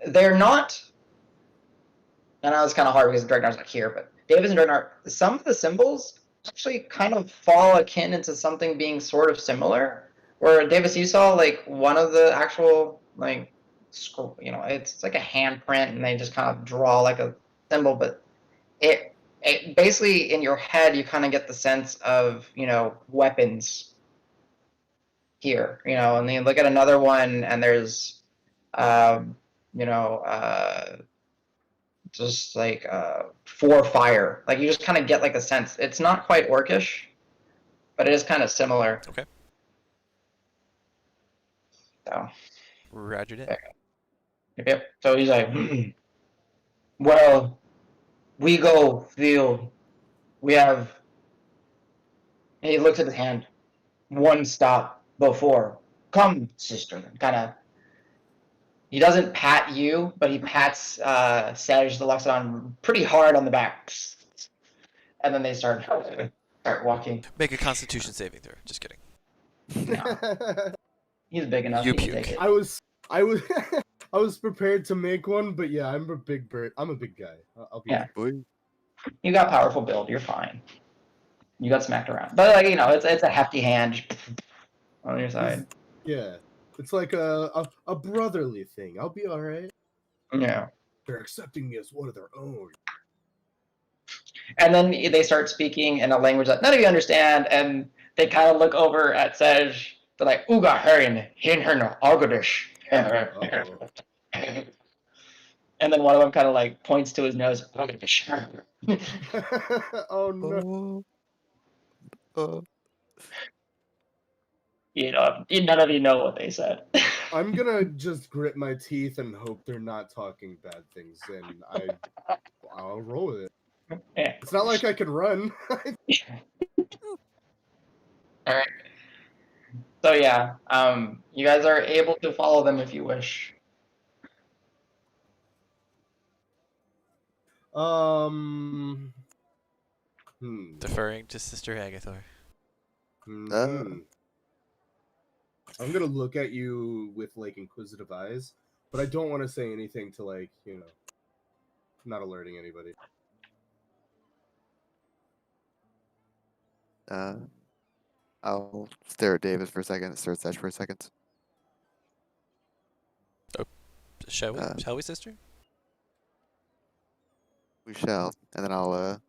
they're not. I know it's kind of hard because Dragnar's not here, but Davis and Ragnar, some of the symbols actually kind of fall akin into something being sort of similar. Where Davis, you saw like one of the actual like, it's like a handprint, and they just kind of draw like a symbol, but it basically in your head you kind of get the sense of weapons here, and then you look at another one and there's you know just like for fire, like you just kind of get like a sense. It's not quite orcish, but it is kind of similar. Okay. So Roger that. yep. So he's like, well, we go field. We have. And he looks at his hand. One stop before. Come, sister. Kind of. He doesn't pat you, but he pats Serge the Loxodon pretty hard on the back. And then they start walking. Make a Constitution saving throw. Just kidding. No. He's big enough. You He can puke. take it. I was I was prepared to make one, but yeah, I'm a big bird. I'm a big guy. I'll be Yeah. Boy. You got powerful build. You're fine. You got smacked around, but like it's a hefty hand on your side. Yeah. It's like a brotherly thing. I'll be all right. Yeah. They're accepting me as one of their own. And then they start speaking in a language that none of you understand, and they kind of look over at Sej. They're like, "Uga herin hinhern agodish." And then one of them kind of like points to his nose. Oh no. None of you know what they said. I'm gonna just grit my teeth and hope they're not talking bad things, and I'll roll with it. Yeah. It's not like I can run. All right. So yeah, you guys are able to follow them if you wish. Deferring to Sister Agathor. I'm gonna look at you with like inquisitive eyes, but I don't want to say anything to like not alerting anybody. I'll stare at Davis for a second, stare at Sesh for a second. Shall we? Shall we, sister? We shall, and then I'll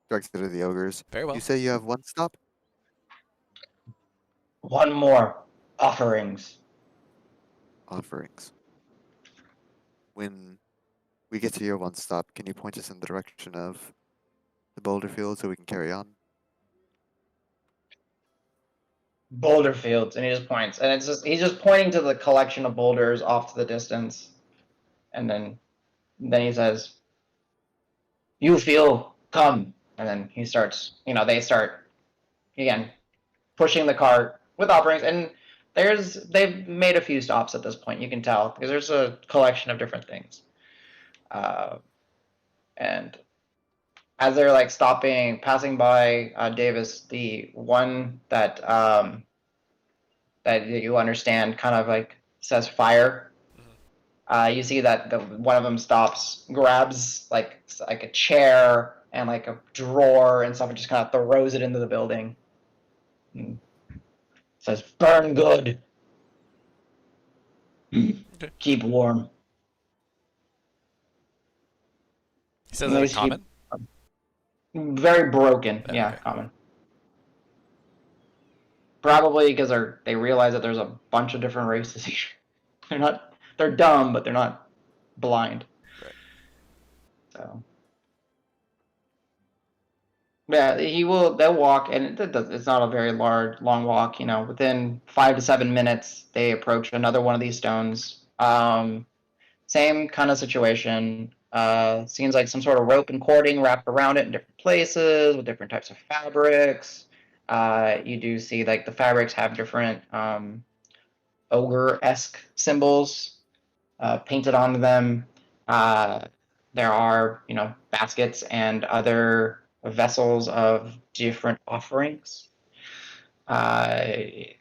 direct it to the ogres. Very well. You say you have one stop? One more. Offerings. Offerings. When we get to your one stop, can you point us in the direction of the boulder field so we can carry on? Boulder fields, and he just points, and he's just pointing to the collection of boulders off to the distance, and then he says, "You feel, come," and then he starts. They start again pushing the cart with offerings, and they've made a few stops at this point. You can tell because there's a collection of different things, and as they're like stopping, passing by Davis, the one that you understand kind of like says fire. You see that one of them stops, grabs like a chair and like a drawer and stuff, and just kind of throws it into the building. And says, "Burn good. Okay. Keep warm." He says that in common? Very broken. Oh, Yeah, okay. common. Probably because they realize that there's a bunch of different races here. They're dumb, but they're not blind. Right. So yeah, they'll walk, and it's not a very long walk. Within 5 to 7 minutes, they approach another one of these stones. Same kind of situation. Seems like some sort of rope and cording wrapped around it in different places with different types of fabrics. You do see like the fabrics have different ogre-esque symbols painted onto them. There are, baskets and other vessels of different offerings. But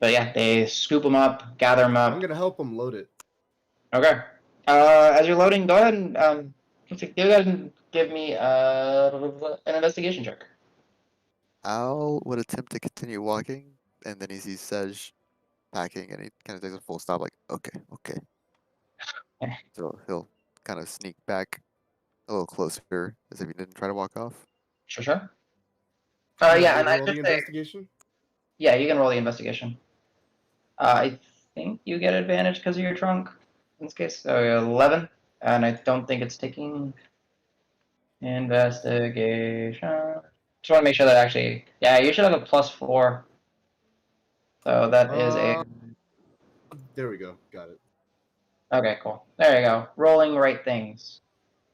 yeah, they scoop them up, gather them up. I'm gonna help them load it. Okay. As you're loading, go ahead and go ahead and give me an investigation check. Al would attempt to continue walking, and then he sees Sej packing, and he kind of takes a full stop, like, okay. So he'll kind of sneak back a little closer, as if he didn't try to walk off. Sure. Can Yeah, I and I roll should the say, investigation. yeah, you can roll the investigation. I think you get advantage because of your trunk in this case. So 11, and I don't think it's taking investigation. Just want to make sure that actually, yeah, you should have a +4. So that is a. There we go. Got it. Okay, cool. There you go. Rolling right things.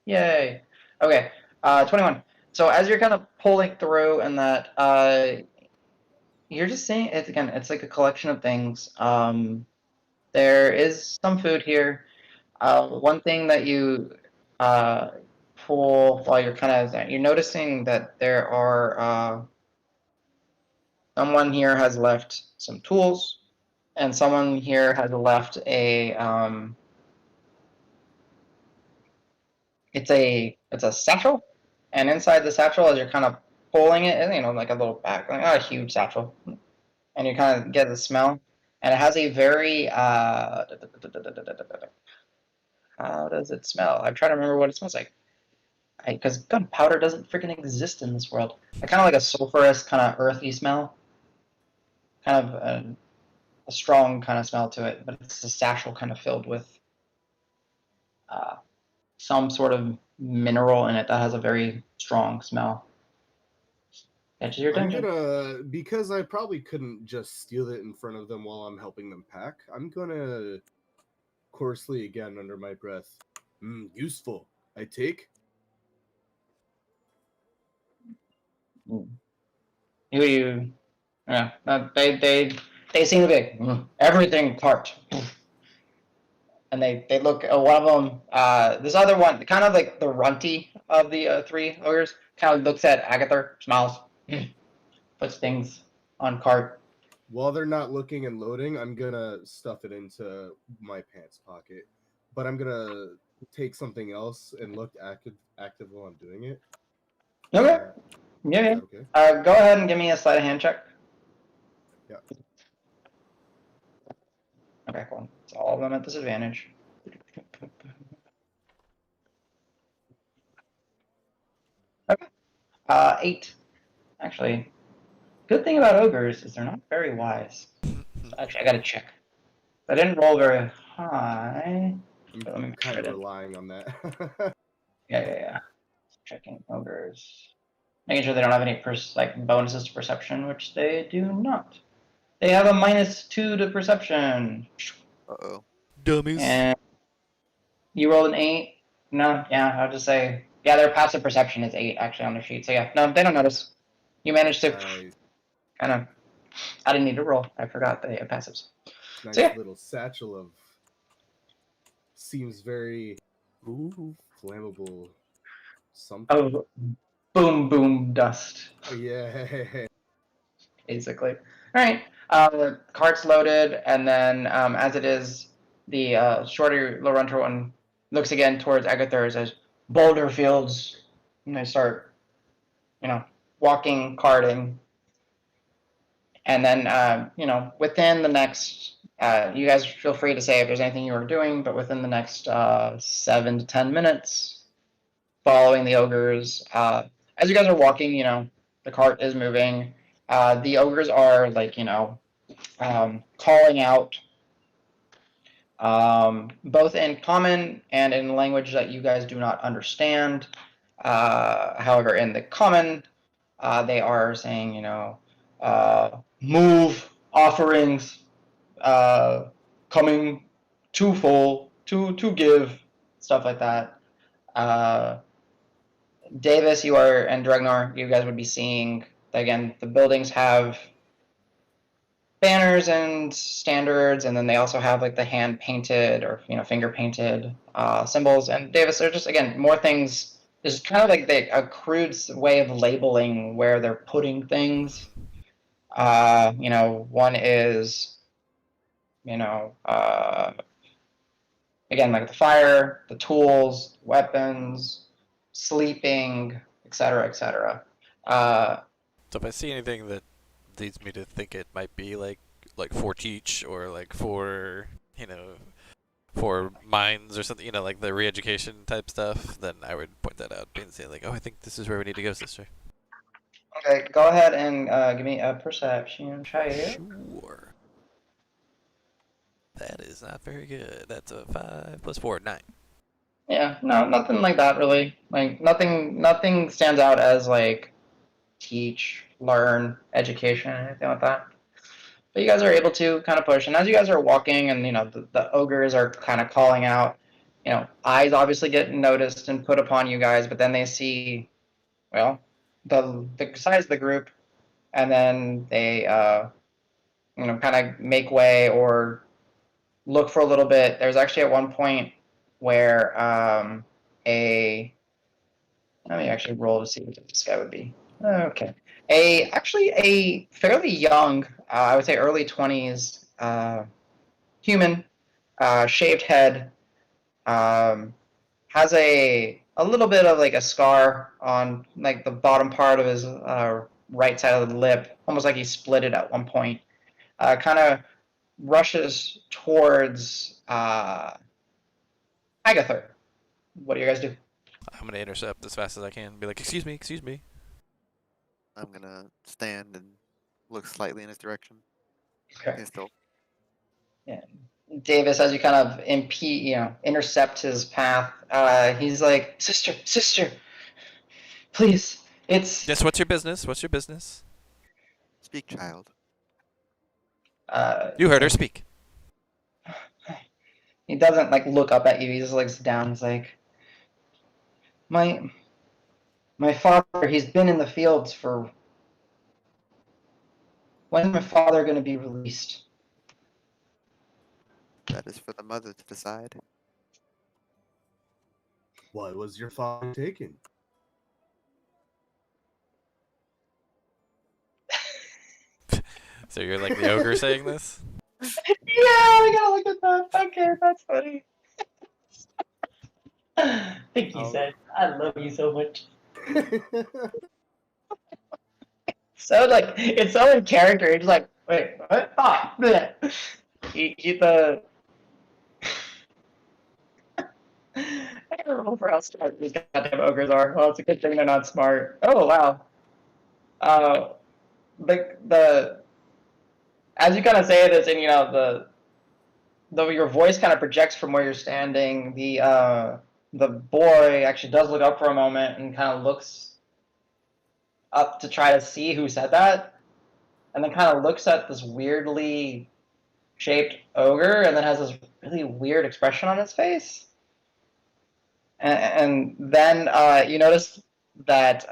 Yay. Okay. 21. So as you're kind of pulling through, and that you're just seeing it again. It's like a collection of things. There is some food here. One thing that you pull while you're you're noticing that there are someone here has left some tools, and someone here has left a it's a satchel, and inside the satchel, as you're kind of pulling it, like a little bag, like not a huge satchel, and you kind of get the smell, and it has a very how does it smell? I'm trying to remember what it smells like, because gunpowder doesn't freaking exist in this world. Kind of like a sulfurous, kind of earthy smell, kind of a strong kind of smell to it, but it's a satchel kind of filled with some sort of mineral in it that has a very strong smell. catches your I'm attention. gonna, because I probably couldn't just steal it in front of them while I'm helping them pack, I'm gonna coarsely again under my breath. Useful. I take. You yeah. They seem to be like, everything cart. And they look. One of them, this other one, kind of like the runty of the three ogres, kind of looks at Agatha, smiles, puts things on cart. While they're not looking and loading, I'm gonna stuff it into my pants pocket. But I'm gonna take something else and look active while I'm doing it. Okay. Yeah. Okay. Go ahead and give me a sleight of hand check. Yeah. Okay, cool. It's all of them at disadvantage. Okay. 8. Actually, good thing about ogres is they're not very wise. Actually, I gotta check. I didn't roll very high. But let me I'm kind of relying on that. Yeah. Checking ogres. Making sure they don't have any bonuses to perception, which they do not. They have a -2 to perception. Uh-oh. Dummies. And you rolled an 8? No, yeah, I'll just say, yeah, their passive perception is 8 actually on their sheet. So yeah, no, they don't notice. You managed to kind of, I didn't need to roll. I forgot they have passives. Nice So, yeah. little satchel of, seems very flammable something. Oh, boom dust. Yeah. Basically. All right. Cart's loaded, and then as it is, the shorter Laurenter one looks again towards Agatha and says, "Boulder Fields," and they start, walking, carting, and then within the next, you guys feel free to say if there's anything you are doing, but within the next 7 to 10 minutes, following the ogres, as you guys are walking, the cart is moving. The ogres are calling out both in common and in language that you guys do not understand. However, in the common, they are saying, move, offerings, coming, too full, to give, stuff like that. Davis, and Dregnar, you guys would be seeing, again, the buildings have banners and standards, and then they also have the hand painted or finger painted symbols. And Davis, they're just again more things. There's kind of a crude way of labeling where they're putting things. One is again the fire, the tools, weapons, sleeping, etc., etc. So if I see anything that leads me to think it might be like for teach or for for mines or something, like the re-education type stuff, then I would point that out and say oh, I think this is where we need to go, sister. Okay, go ahead and give me a perception check. Sure. That is not very good. That's a 5 + 4, 9. Yeah, no, nothing like that really. Nothing stands out as teach, learn, education, anything like that. But you guys are able to kind of push, and as you guys are walking, and the ogres are kind of calling out. Eyes obviously get noticed and put upon you guys, but then they see, well, the size of the group, and then they kind of make way or look for a little bit. There's actually at one point where let me actually roll to see what this guy would be. Okay. Actually a fairly young, I would say early 20s, human, shaved head, has a little bit of a scar on the bottom part of his right side of the lip, almost like he split it at one point. Kind of rushes towards Agatha. What do you guys do? I'm going to intercept as fast as I can. Be like, excuse me. I'm gonna stand and look slightly in his direction. Okay. He's still. Yeah. Davis, as you kind of intercept his path, he's like, sister, please, It's Yes. What's your business? What's your business? Speak, child. You heard her speak. He doesn't like look up at you. He just looks down. He's like, my father. He's been in the fields for. When's my father going to be released? That is for the mother to decide. Why was your father taken? So you're like the ogre saying this? Yeah, I gotta look at that. Okay, that's funny. Thank you, Seth. I love you so much. So like it's so in character. He's like, wait, what? Ah, bleh. He the. I don't remember how smart these goddamn ogres are. Well, it's a good thing they're not smart. Oh wow. The as you kind of say this, and you know though your voice kind of projects from where you're standing, the boy actually does look up for a moment and kind of looks up to try to see who said that, and then kind of looks at this weirdly shaped ogre, and then has this really weird expression on his face. And then you notice that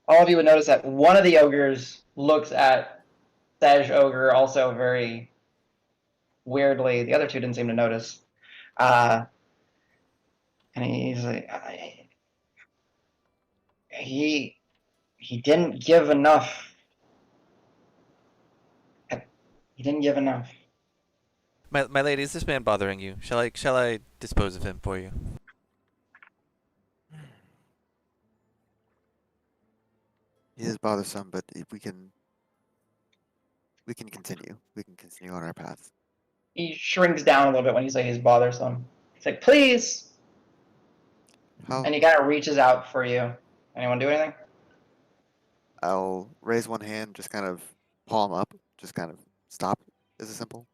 all of you would notice that one of the ogres looks at Tej Ogre also very weirdly. The other two didn't seem to notice. And he's like, he didn't give enough. He didn't give enough. My lady, is this man bothering you? Shall I dispose of him for you? He is bothersome, but if we can continue. We can continue on our path. He shrinks down a little bit when you say he's bothersome. He's like, please. How? And he kind of reaches out for you. Anyone do anything? I'll raise one hand, just kind of palm up, just kind of stop. Is it simple?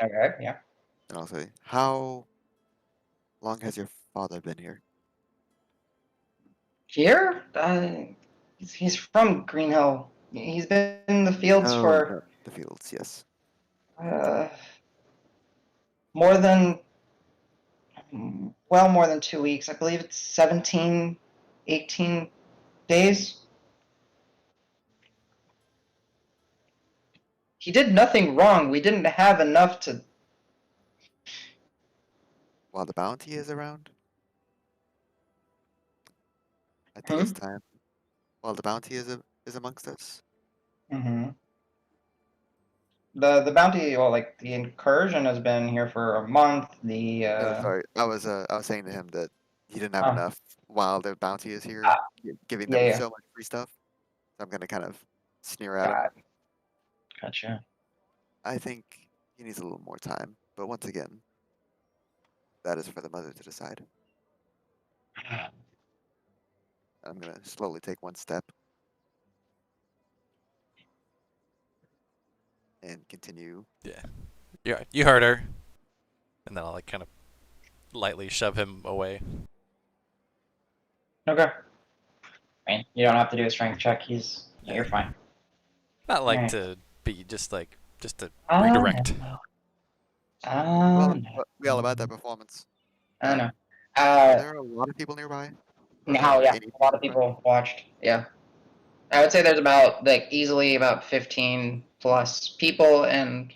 Okay, yeah. And I'll say, how long has your father been here? Here? He's from Green Hill. He's been in the fields for No, the fields, yes. more than, well, more than 2 weeks. I believe it's 17, 18 days. He did nothing wrong. We didn't have enough to. While the bounty is around? I think it's time. While the bounty is amongst us. Mm-hmm. The bounty, well, like the incursion has been here for a month. No, sorry. I was saying to him that he didn't have enough while the bounty is here, giving them so much free stuff. So I'm gonna kind of sneer at him. Gotcha. I think he needs a little more time, but once again, that is for the mother to decide. I'm gonna slowly take one step and continue. Yeah. You heard her. And then I'll like kind of lightly shove him away. Okay. I mean, you don't have to do a strength check. You're fine. Not like Right. to be just to redirect. Well, we all about that performance. I don't know. Are there a lot of people nearby? Now, yeah, a lot of people watched. Yeah, I would say there's about easily about 15 plus people, and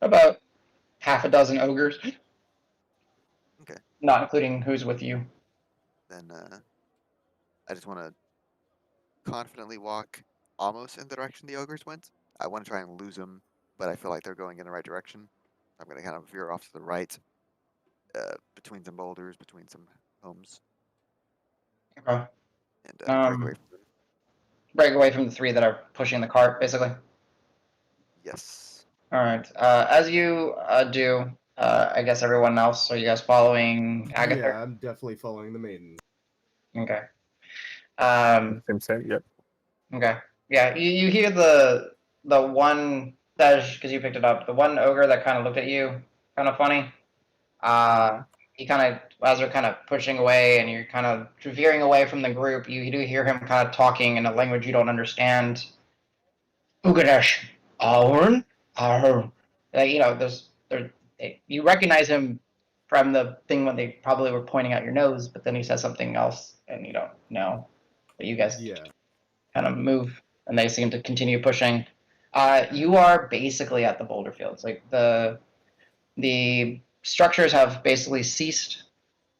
about half a dozen ogres. Okay. Not including who's with you. Then I just want to confidently walk almost in the direction the ogres went. I want to try and lose them, but I feel like they're going in the right direction. I'm going to kind of veer off to the right, between some boulders, between some homes. Okay. And break away from them. Break away from the three that are pushing the cart, basically. Yes. All right. As you do, I guess everyone else. Are you guys following Agatha? Yeah, I'm definitely following the maiden. Okay. Same. Yep. Okay. Yeah, you hear the one Tej, because you picked it up. The one ogre that kind of looked at you, kind of funny. he kind of, as they're kind of pushing away and you're kind of veering away from the group, you do hear him kind of talking in a language you don't understand. Ugadesh, Ahorn, Ahorn. You recognize him from the thing when they probably were pointing out your nose, but then he says something else and you don't know. But you guys kind of move and they seem to continue pushing. You are basically at the boulder fields. Like the structures have basically ceased,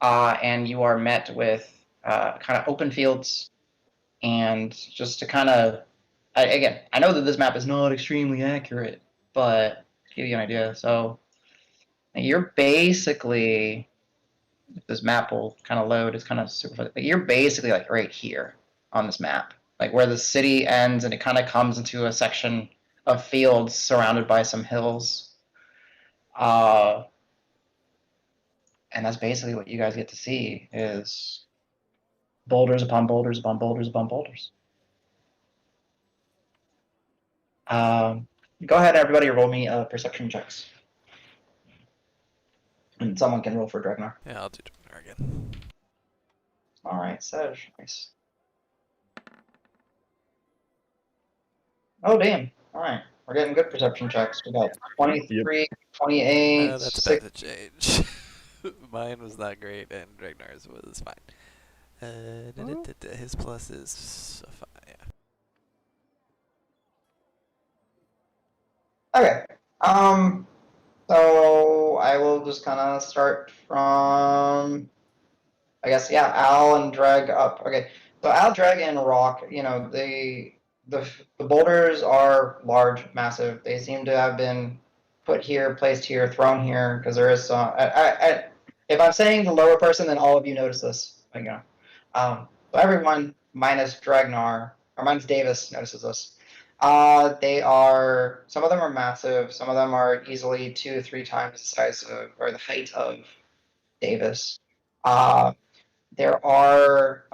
and you are met with kind of open fields. And just to kind of, again, I know that this map is not extremely accurate, but to give you an idea, so you're basically, if this map will kind of load, it's kind of super fun. But you're basically like right here on this map, like where the city ends, and it kind of comes into a section of fields surrounded by some hills. And that's basically what you guys get to see is boulders upon boulders upon boulders upon boulders. Go ahead, everybody, roll me perception checks. And someone can roll for Dragnar. Yeah, I'll do Dragnar again. All right, Sedge, nice. Oh, damn. All right, we're getting good perception checks. We got 23, 28, That's 6. about to change. Mine was not great, and Dragnar's was fine. His plus is 5, yeah. Okay. So I will just kind of start from, I guess, yeah, Al and Dreg up. Okay. So Al, Dreg, and Rock, the boulders are large, massive. They seem to have been put here, placed here, thrown here, because there is some. If I'm saying the lower person, then all of you notice this. So everyone minus Dragnar, or minus Davis, notices this. Some of them are massive. Some of them are easily 2-3 times the size of, or the height of Davis. There are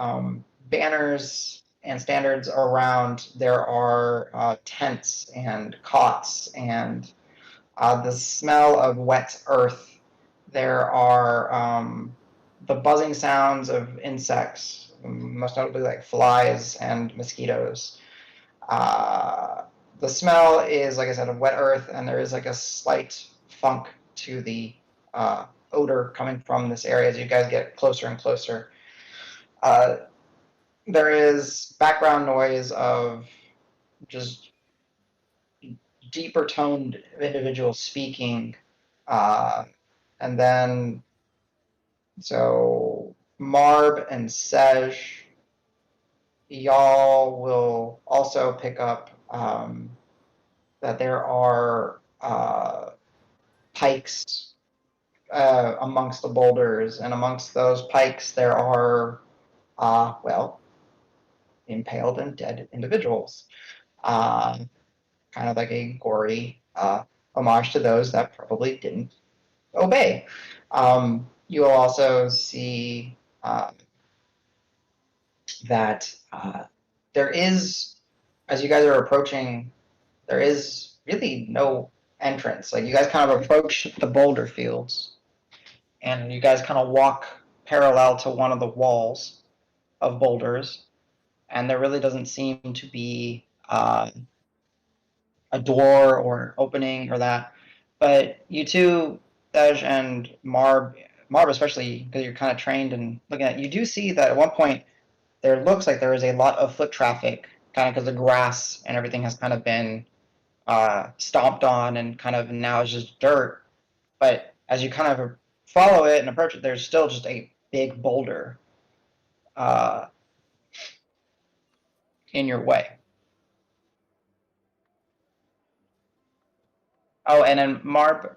banners and standards around. There are tents and cots and the smell of wet earth. There are the buzzing sounds of insects, most notably like flies and mosquitoes. The smell is, like I said, of wet earth, and there is like a slight funk to the odor coming from this area as you guys get closer and closer. There is background noise of just deeper toned individuals speaking. And then, so Marb and Sej, y'all will also pick up that there are pikes amongst the boulders, and amongst those pikes there are, impaled and dead individuals. Kind of like a gory homage to those that probably didn't obey. You will also see that there is, as you guys are approaching, there is really no entrance. Like you guys kind of approach the boulder fields, and you guys kind of walk parallel to one of the walls of boulders, and there really doesn't seem to be a door or opening or that. But you two, Tej and Marb especially, because you're kind of trained and looking at it, you do see that at one point there looks like there is a lot of foot traffic, kind of because the grass and everything has kind of been stomped on and kind of now is just dirt. But as you kind of follow it and approach it, there's still just a big boulder in your way. Oh, and then Marb,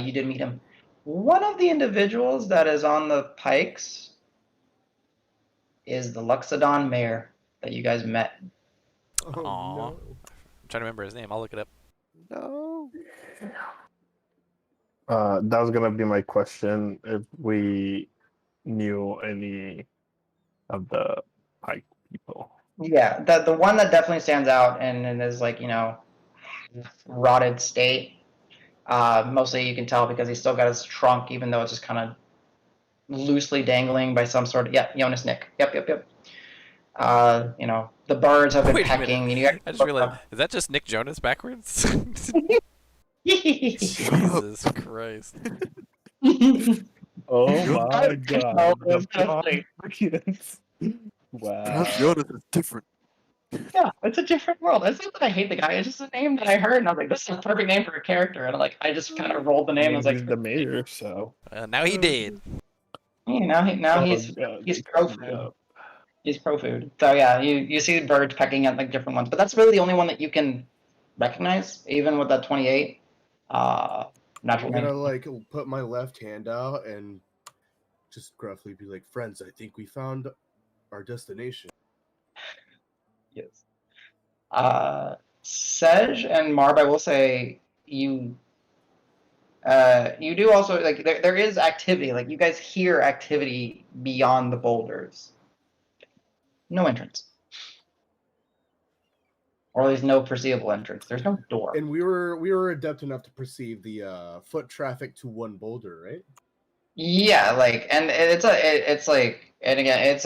you did meet him. One of the individuals that is on the pikes is the Luxodon mayor that you guys met. Oh, Aww. no. I'm trying to remember his name. I'll look it up. No. That was gonna be my question. If we knew any of the Pike people. Yeah, the one that definitely stands out and is like, rotted state. Mostly you can tell because he's still got his trunk, even though it's just kind of loosely dangling by some sort of Jonas Nick. Yep. The birds have been Wait a pecking, minute. and you got I just realized, is that just Nick Jonas backwards? Jesus Christ. Oh my god. The Definitely. Perhaps Wow. Jonas is different. Yeah, it's a different world. It's not that I hate the guy. It's just a name that I heard, and I was like, "This is a perfect name for a character." And I just kind of rolled the I name. And I mean, was he's like, the mayor, so. Now he did. Now Oh, he's God. pro food. Yeah. He's pro food. So yeah, you see birds pecking at like different ones, but that's really the only one that you can recognize, even with that 28. Natural I'm gonna name. like put my left hand out and just gruffly be like, "Friends, I think we found our destination." Yes. Sej and Marb, I will say you do also like there is activity. Like you guys hear activity beyond the boulders. No entrance. Or there's no perceivable entrance. There's no door. And we were adept enough to perceive the foot traffic to one boulder, right? Yeah, and it's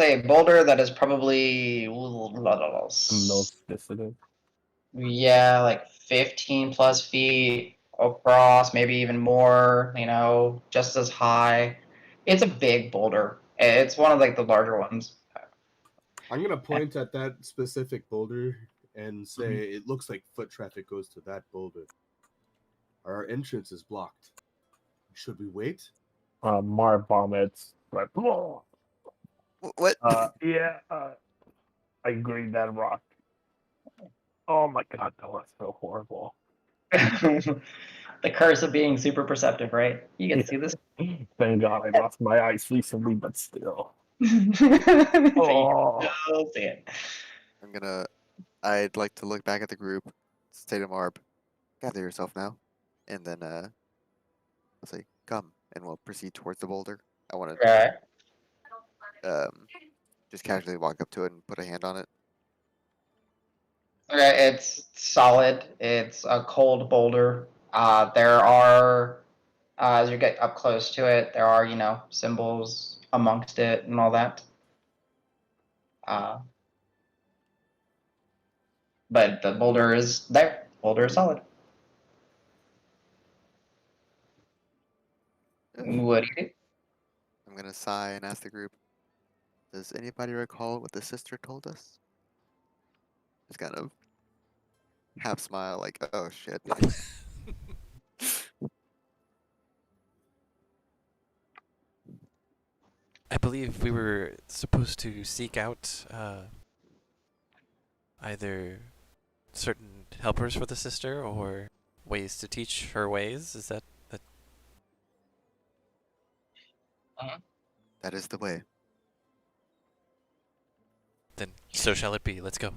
a boulder that is probably Most visited. yeah, like 15 plus feet across, maybe even more, just as high. It's a big boulder. It's one of like the larger ones. I'm gonna point at that specific boulder and say, "It looks like foot traffic goes to that boulder. Our entrance is blocked. Should we wait?" Marv vomits. Like, "Whoa." What? Yeah, I agree that rock. Oh my god, that was so horrible. The curse of being super perceptive, right? You get to see this. Thank God I lost my eyes recently, but still. Oh. Oh, See it. I'd like to look back at the group, say to Marb, gather yourself now, and then I'll say, come, and we'll proceed towards the boulder. I want Right. to just casually walk up to it and put a hand on it. Okay, it's solid. It's a cold boulder. There are, as you get up close to it, there are, symbols amongst it and all that. But the boulder is there. Boulder is solid. What do you do? I'm gonna sigh and ask the group, does anybody recall what the sister told us? Just kind of half smile, like, oh shit. I believe we were supposed to seek out either certain helpers for the sister or ways to teach her ways. Is that? That is the way. Then so shall it be. Let's go.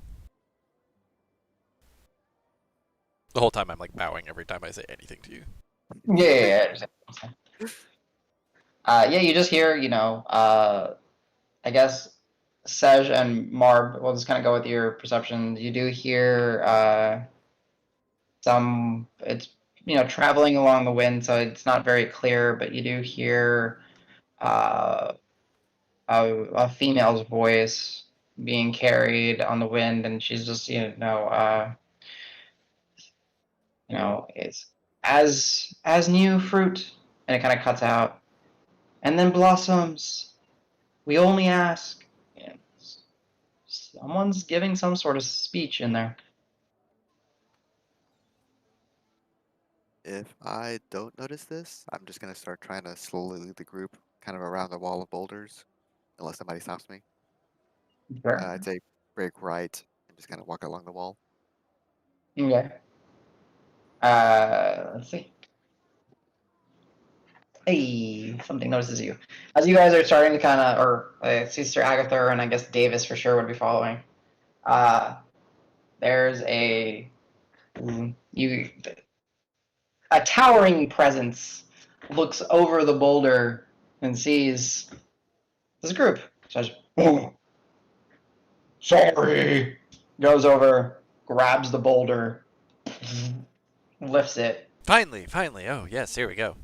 The whole time I'm like bowing every time I say anything to you. Yeah. You just hear, I guess Sej and Marb, we'll just kind of go with your perception. You do hear it's, traveling along the wind, so it's not very clear, but you do hear a female's voice being carried on the wind, and she's just, it's as new fruit, and it kind of cuts out, and then blossoms. We only ask. Yeah, someone's giving some sort of speech in there. If I don't notice this, I'm just gonna start trying to slowly lead the group kind of around the wall of boulders, unless somebody stops me. Sure. I'd say break right and just kind of walk along the wall. Okay. Let's see. Hey, something notices you. As you guys are starting to kind of, or Sister Agatha and I guess Davis for sure would be following. There's a towering presence looks over the boulder and sees this group. Says, "Oh, sorry." Goes over, grabs the boulder, lifts it. Finally. Oh yes, here we go.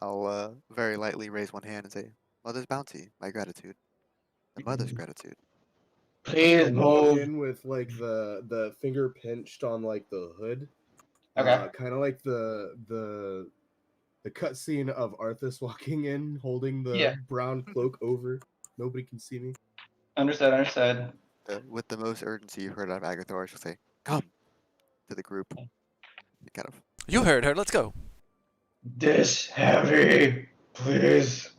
I'll very lightly raise one hand and say, Mother's bounty. My gratitude. The mother's gratitude. Please Walk move. in with like the finger pinched on like the hood. Okay. Kind of like the cutscene of Arthas walking in, holding the brown cloak over. Nobody can see me. Understood. With the most urgency you've heard out of Agathor, she'll say, "Come," to the group. Kind of. You heard her. Let's go. This heavy, please.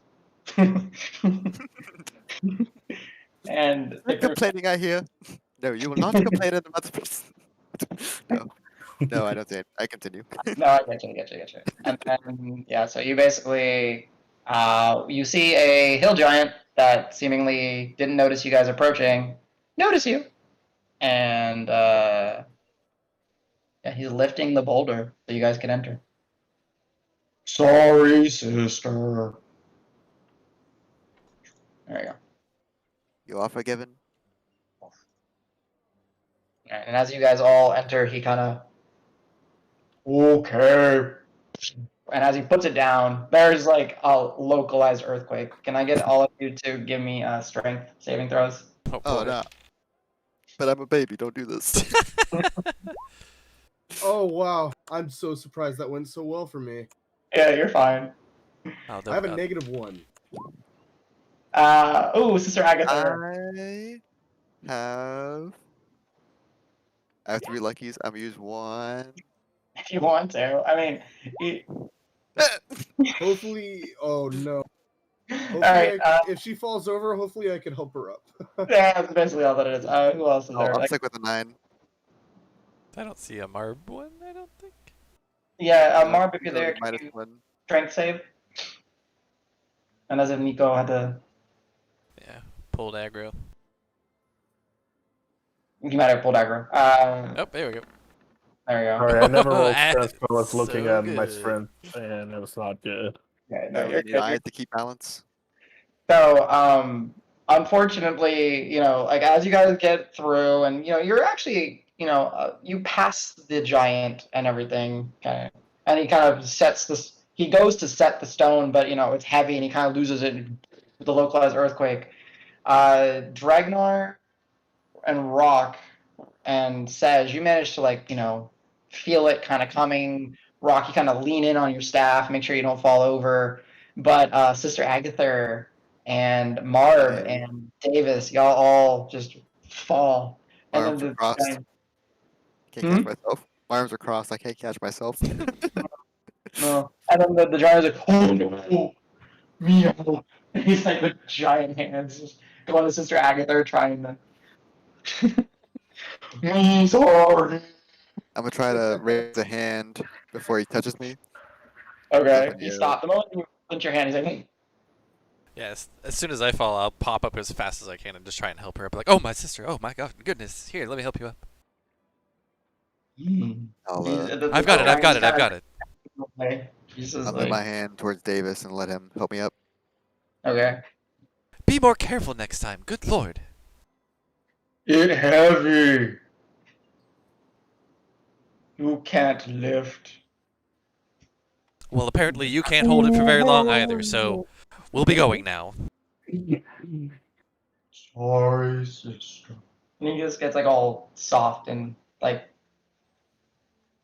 And Not complaining, I hear. No, you will not complain in the mother's. No, I don't say it. I continue. No, I get you. And then, yeah, so you basically, you see a hill giant that seemingly didn't notice you guys approaching, notice you, and yeah, he's lifting the boulder so you guys can enter. Sorry, sister. There you go. You are forgiven. And as you guys all enter, he kind of, okay. And as he puts it down, there's like a localized earthquake. Can I get all of you to give me strength saving throws? Oh, no. But I'm a baby. Don't do this. Oh wow! I'm so surprised that went so well for me. Yeah, you're fine. Oh, I have a -1. Sister Agatha. I have 3 luckies. I'm gonna use 1. If you want to. I mean, Hopefully, oh no. Hopefully Alright, if she falls over, hopefully I can help her up. yeah, that's basically all that it is. Who else is there? I'll Like, stick with a 9. I don't see a Marb one. I don't think. yeah, Marb, if you're So there, minus can you 1. strength save? And as if Nico had to, Yeah, pulled aggro. you might have pulled aggro. Oh, there we go. There you go. Sorry, I never rolled Ah, strength. I was looking so at my good. strength, and it was not good. Okay, no, you're You good. I have to keep balance. So, unfortunately, like as you guys get through, and you're actually, you pass the giant and everything, okay, and he kind of sets this. He goes to set the stone, but it's heavy, and he kind of loses it with the localized earthquake. Dragnar and Rock and Sej, you manage to feel it kind of coming. Rock, you kind of lean in on your staff, make sure you don't fall over. But Sister Agatha and Marv and Davis, y'all all just fall. My And arms then are crossed. Can't catch myself. My arms are crossed. I can't catch myself. No. And then the giant is like, oh no, meow. And he's like with giant hands just going to Sister Agatha trying to. Me sorry. I'm gonna try to raise a hand before he touches me. Okay, he stopped. The moment you clench your hand, he's like, hey. Yes. As soon as I fall, I'll pop up as fast as I can and just try and help her up. Like, oh, my sister. Oh, my God. Goodness. Here, let me help you up. I've got it. I'll move my hand towards Davis and let him help me up. Okay. Be more careful next time. Good Lord. It's heavy. You can't lift. Well, apparently you can't hold it for very long either, so we'll be going now. Sorry, sister. And he just gets all soft and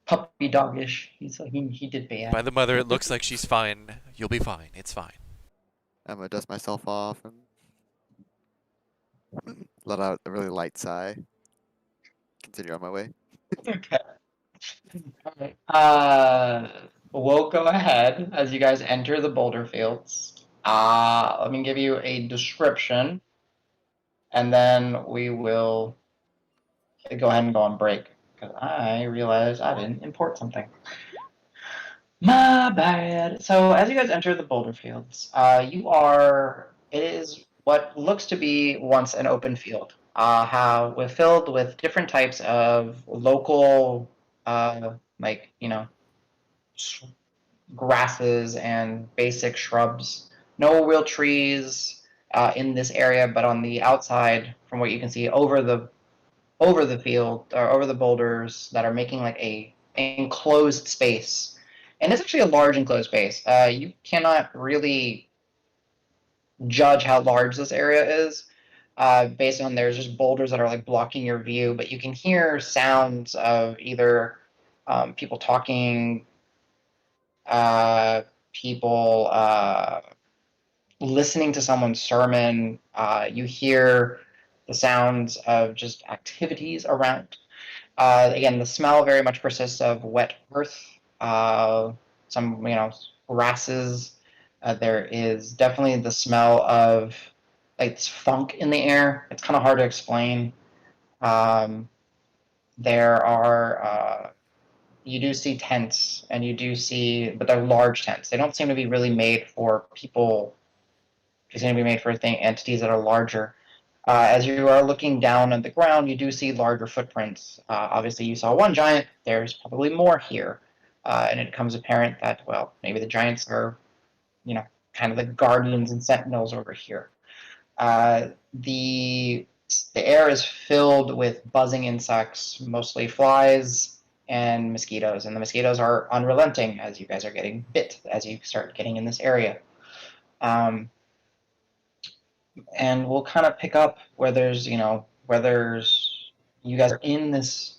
puppy doggish. He's like he did bad. By the mother, it looks like she's fine. You'll be fine. It's fine. I'm gonna dust myself off and let out a really light sigh. Continue on my way. Okay. Alright. We'll go ahead as you guys enter the boulder fields. Let me give you a description, and then we will go ahead and go on break because I realized I didn't import something. My bad. So as you guys enter the boulder fields, it is what looks to be once an open field. Filled with different types of local, grasses and basic shrubs. No real trees in this area, but on the outside, from what you can see over the field or over the boulders that are making a enclosed space. And it's actually a large enclosed space. You cannot really judge how large this area is based on there's just boulders that are like blocking your view, but you can hear sounds of either people talking, people listening to someone's sermon. You hear the sounds of just activities around. Again, the smell very much persists of wet earth, some grasses. There is definitely the smell of like this funk in the air. It's kind of hard to explain. There are you do see tents, and you do see, but they're large tents. They don't seem to be really made for people. They seem to be made for entities that are larger. As you are looking down at the ground, you do see larger footprints. Obviously, you saw one giant. There's probably more here. And it becomes apparent that, well, maybe the giants are, kind of the guardians and sentinels over here. The air is filled with buzzing insects, mostly flies and mosquitoes. And the mosquitoes are unrelenting as you guys are getting bit as you start getting in this area. And we'll kind of pick up where there's you guys are in this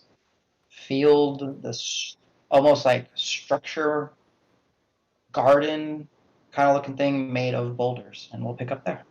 field, this almost like structure garden kind of looking thing made of boulders, and we'll pick up there.